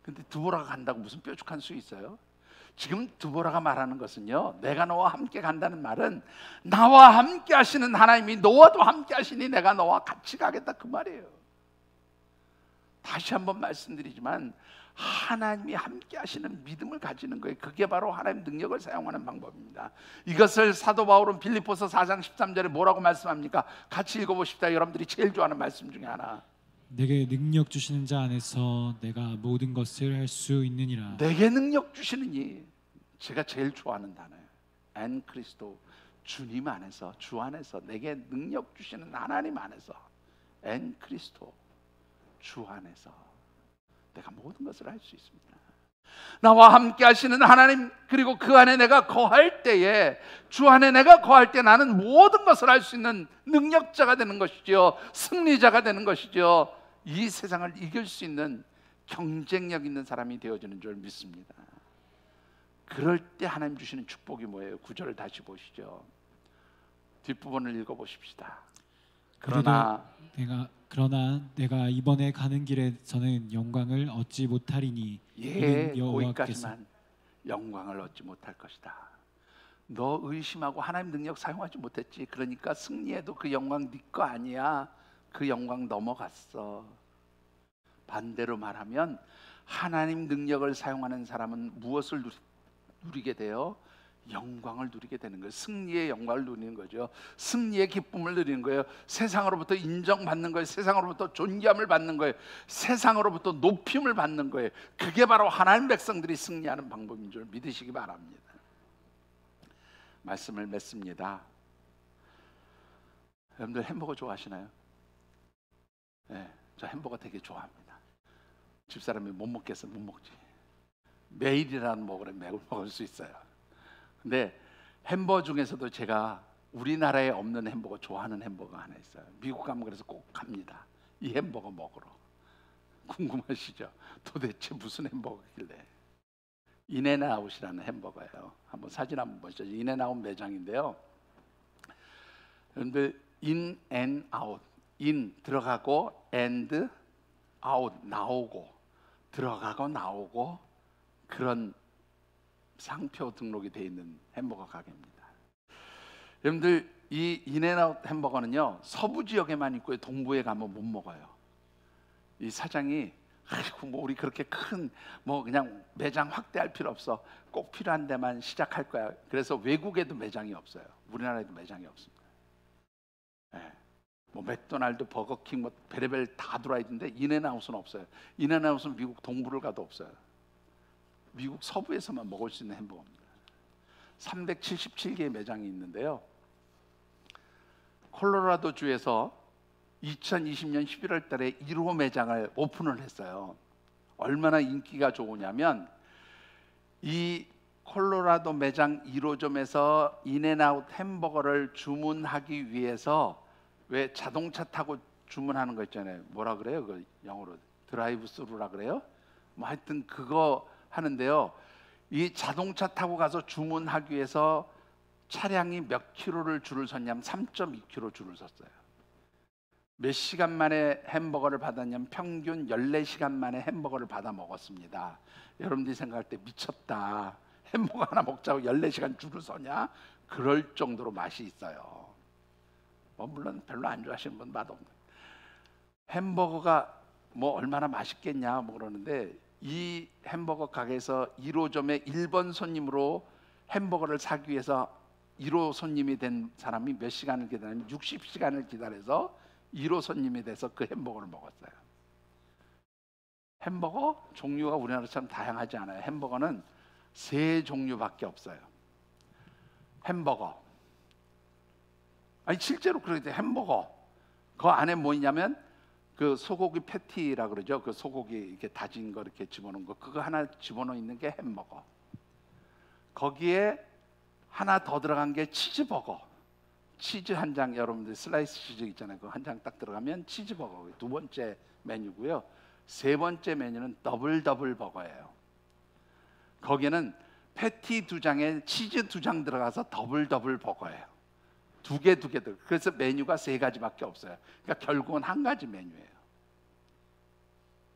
근데 드보라가 간다고 무슨 뾰족한 수 있어요? 지금 드보라가 말하는 것은요, 내가 너와 함께 간다는 말은 나와 함께 하시는 하나님이 너와도 함께 하시니 내가 너와 같이 가겠다, 그 말이에요. 다시 한번 말씀드리지만 하나님이 함께 하시는 믿음을 가지는 거예요. 그게 바로 하나님 능력을 사용하는 방법입니다. 이것을 사도 바울은 빌립보서 4장 13절에 뭐라고 말씀합니까? 같이 읽어보십시다. 여러분들이 제일 좋아하는 말씀 중에 하나. 내게 능력 주시는 자 안에서 내가 모든 것을 할 수 있느니라. 내게 능력 주시는 이, 제가 제일 좋아하는 단어예요. 엔 그리스도, 주님 안에서, 주 안에서, 내게 능력 주시는 하나님 안에서, 엔 그리스도, 주 안에서 내가 모든 것을 할 수 있습니다. 나와 함께 하시는 하나님, 그리고 그 안에 내가 거할 때에, 주 안에 내가 거할 때 나는 모든 것을 할 수 있는 능력자가 되는 것이죠. 승리자가 되는 것이죠. 이 세상을 이길 수 있는 경쟁력 있는 사람이 되어지는 줄 믿습니다. 그럴 때 하나님 주시는 축복이 뭐예요? 9절을 다시 보시죠. 뒷부분을 읽어보십시다. 그러나 내가 이번에 가는 길에서는 영광을 얻지 못하리니 이는 여호와께서. 거기까지만. 영광을 얻지 못할 것이다. 너 의심하고 하나님 능력 사용하지 못했지. 그러니까 승리해도 그 영광 네 거 아니야. 그 영광 넘어갔어. 반대로 말하면 하나님 능력을 사용하는 사람은 무엇을 누리게 돼요? 영광을 누리게 되는 거예요. 승리의 영광을 누리는 거죠. 승리의 기쁨을 누리는 거예요. 세상으로부터 인정받는 거예요. 세상으로부터 존귀함을 받는 거예요. 세상으로부터 높임을 받는 거예요. 그게 바로 하나님 백성들이 승리하는 방법인 줄 믿으시기 바랍니다. 말씀을 맺습니다. 여러분들 햄버거 좋아하시나요? 네, 저 햄버거 되게 좋아합니다. 집사람이 못 먹겠어, 못 먹지. 매일이라는 먹으면 매일 먹을 수 있어요. 근데 햄버거 중에서도 제가 우리나라에 없는 햄버거 좋아하는 햄버거가 하나 있어요. 미국 가면 그래서 꼭 갑니다. 이 햄버거 먹으러. 궁금하시죠? 도대체 무슨 햄버거길래? 인앤아웃이라는 햄버거예요. 한번 사진 한번 보시죠. 인앤아웃 매장인데요. 여러분들 인앤아웃, 인 들어가고 and out 나오고, 들어가고 나오고, 그런 상표 등록이 되어 있는 햄버거 가게입니다. 여러분들 이 인앤아웃 햄버거는요, 서부 지역에만 있고요, 동부에 가면 못 먹어요. 이 사장이 아이고 뭐 우리 그렇게 큰 뭐 그냥 매장 확대할 필요 없어, 꼭 필요한 데만 시작할 거야. 그래서 외국에도 매장이 없어요. 우리나라에도 매장이 없습니다. 네. 뭐 맥도날드, 버거킹, 뭐 베레벨 다 들어와 있는데 인앤아웃은 없어요. 인앤아웃은 미국 동부를 가도 없어요. 미국 서부에서만 먹을 수 있는 햄버거입니다. 377개의 매장이 있는데요. 콜로라도 주에서 2020년 11월 달에 1호 매장을 오픈을 했어요. 얼마나 인기가 좋으냐면 이 콜로라도 매장 1호점에서 인앤아웃 햄버거를 주문하기 위해서, 왜 자동차 타고 주문하는 거 있잖아요. 뭐라 그래요? 그 영어로 드라이브 스루라 그래요? 뭐 하여튼 그거 하는데요. 이 자동차 타고 가서 주문하기 위해서 차량이 몇 킬로를 줄을 섰냐면 3.2km 줄을 섰어요. 몇 시간 만에 햄버거를 받았냐면 평균 14시간 만에 햄버거를 받아 먹었습니다. 여러분들이 생각할 때 미쳤다, 햄버거 하나 먹자고 14시간 줄을 서냐? 그럴 정도로 맛이 있어요. 뭐 물론 별로 안 좋아하시는 분 맛없는, 햄버거가 뭐 얼마나 맛있겠냐 뭐 그러는데, 이 햄버거 가게에서 1호점에 1번 손님으로 햄버거를 사기 위해서 1호 손님이 된 사람이 몇 시간을 기다리면 60시간을 기다려서 1호 손님이 돼서 그 햄버거를 먹었어요. 햄버거 종류가 우리나라처럼 다양하지 않아요. 햄버거는 3종류밖에 없어요. 햄버거, 아니 실제로 그러는데 햄버거 그 안에 뭐냐면 그 소고기 패티라 그러죠. 그 소고기 이렇게 다진 거 이렇게 집어넣은 거, 그거 하나 집어넣어 있는 게 햄버거. 거기에 하나 더 들어간 게 치즈버거. 치즈 한 장, 여러분들 슬라이스 치즈 있잖아요. 그 한 장 딱 들어가면 치즈버거. 두 번째 메뉴고요. 세 번째 메뉴는 더블 버거예요. 거기에는 패티 2장에 치즈 2장 들어가서 더블 버거예요. 두 개. 그래서 메뉴가 3가지밖에 없어요. 그러니까 결국은 한 가지 메뉴예요.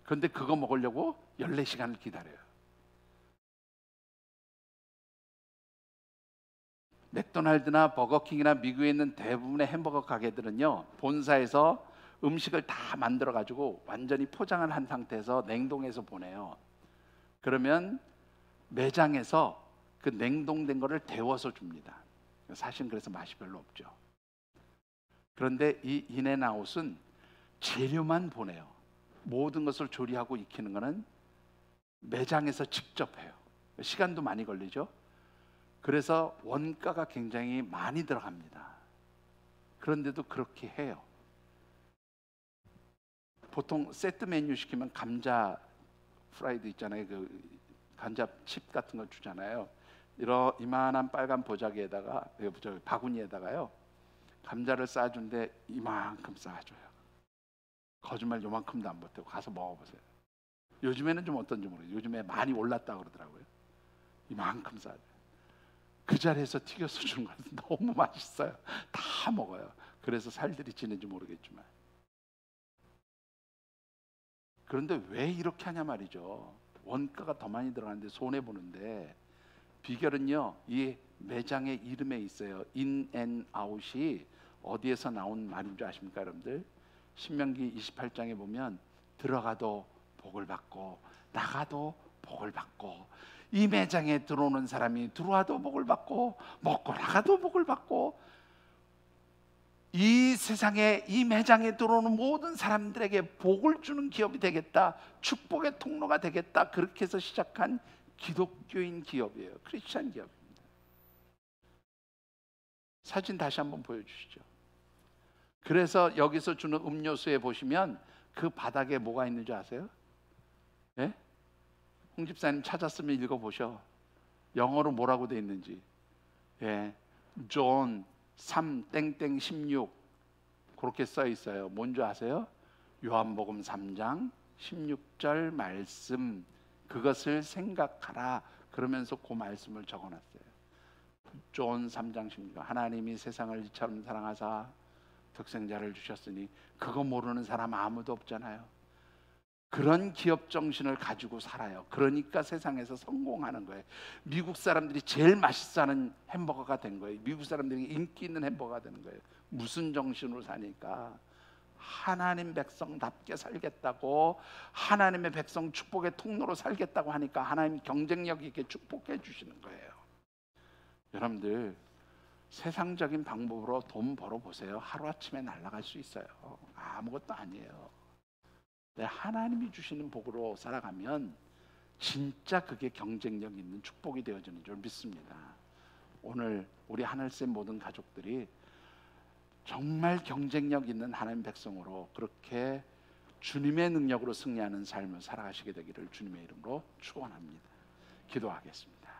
그런데 그거 먹으려고 14시간을 기다려요. 맥도날드나 버거킹이나 미국에 있는 대부분의 햄버거 가게들은요, 본사에서 음식을 다 만들어 가지고 완전히 포장을 한 상태에서 냉동해서 보내요. 그러면 매장에서 그 냉동된 거를 데워서 줍니다. 사실은 그래서 맛이 별로 없죠. 그런데 이 인앤아웃은 재료만 보내요. 모든 것을 조리하고 익히는 거는 매장에서 직접 해요. 시간도 많이 걸리죠. 그래서 원가가 굉장히 많이 들어갑니다. 그런데도 그렇게 해요. 보통 세트 메뉴 시키면 감자 프라이드 있잖아요. 그 감자 칩 같은 거 주잖아요. 이만한 빨간 보자기에다가, 바구니에다가요, 감자를 싸준데 이만큼 싸줘요. 거짓말 요만큼도 안 보태고 가서 먹어보세요. 요즘에는 좀 어떤지 모르겠어요. 요즘에 많이 올랐다 그러더라고요. 이만큼 싸줘요. 그 자리에서 튀겨서 주는 건 너무 맛있어요. 다 먹어요. 그래서 살들이 찌는지 모르겠지만. 그런데 왜 이렇게 하냐 말이죠. 원가가 더 많이 들어가는데 손해보는데, 비결은요, 이 매장의 이름에 있어요. 인앤아웃이 어디에서 나온 말인 줄 아십니까, 여러분들? 신명기 28장에 보면 들어가도 복을 받고 나가도 복을 받고, 이 매장에 들어오는 사람이 들어와도 복을 받고 먹고 나가도 복을 받고, 이 세상에 이 매장에 들어오는 모든 사람들에게 복을 주는 기업이 되겠다, 축복의 통로가 되겠다, 그렇게 해서 시작한 기독교인 기업이에요. 크리스찬 기업입니다. 사진 다시 한번 보여주시죠. 그래서 여기서 주는 음료수에 보시면 그 바닥에 뭐가 있는지 아세요? 예? 홍 집사님 찾았으면 읽어보셔. 영어로 뭐라고 돼 있는지. 예, 존 3-16 그렇게 써 있어요. 뭔지 아세요? 요한복음 3장 16절 말씀, 그것을 생각하라, 그러면서 그 말씀을 적어놨어요. 존 3장 16, 하나님이 세상을 이처럼 사랑하사 독생자를 주셨으니, 그거 모르는 사람 아무도 없잖아요. 그런 기업 정신을 가지고 살아요. 그러니까 세상에서 성공하는 거예요. 미국 사람들이 제일 맛있어하는 햄버거가 된 거예요. 미국 사람들이 인기 있는 햄버거가 되는 거예요. 무슨 정신으로 사니까? 하나님 백성답게 살겠다고, 하나님의 백성 축복의 통로로 살겠다고 하니까 하나님이 경쟁력 있게 축복해 주시는 거예요. 여러분들, 세상적인 방법으로 돈 벌어보세요. 하루아침에 날아갈 수 있어요. 아무것도 아니에요. 하나님이 주시는 복으로 살아가면 진짜 그게 경쟁력 있는 축복이 되어지는 줄 믿습니다. 오늘 우리 하늘샘 모든 가족들이 정말 경쟁력 있는 하나님 백성으로 그렇게 주님의 능력으로 승리하는 삶을 살아가시게 되기를 주님의 이름으로 축원합니다. 기도하겠습니다.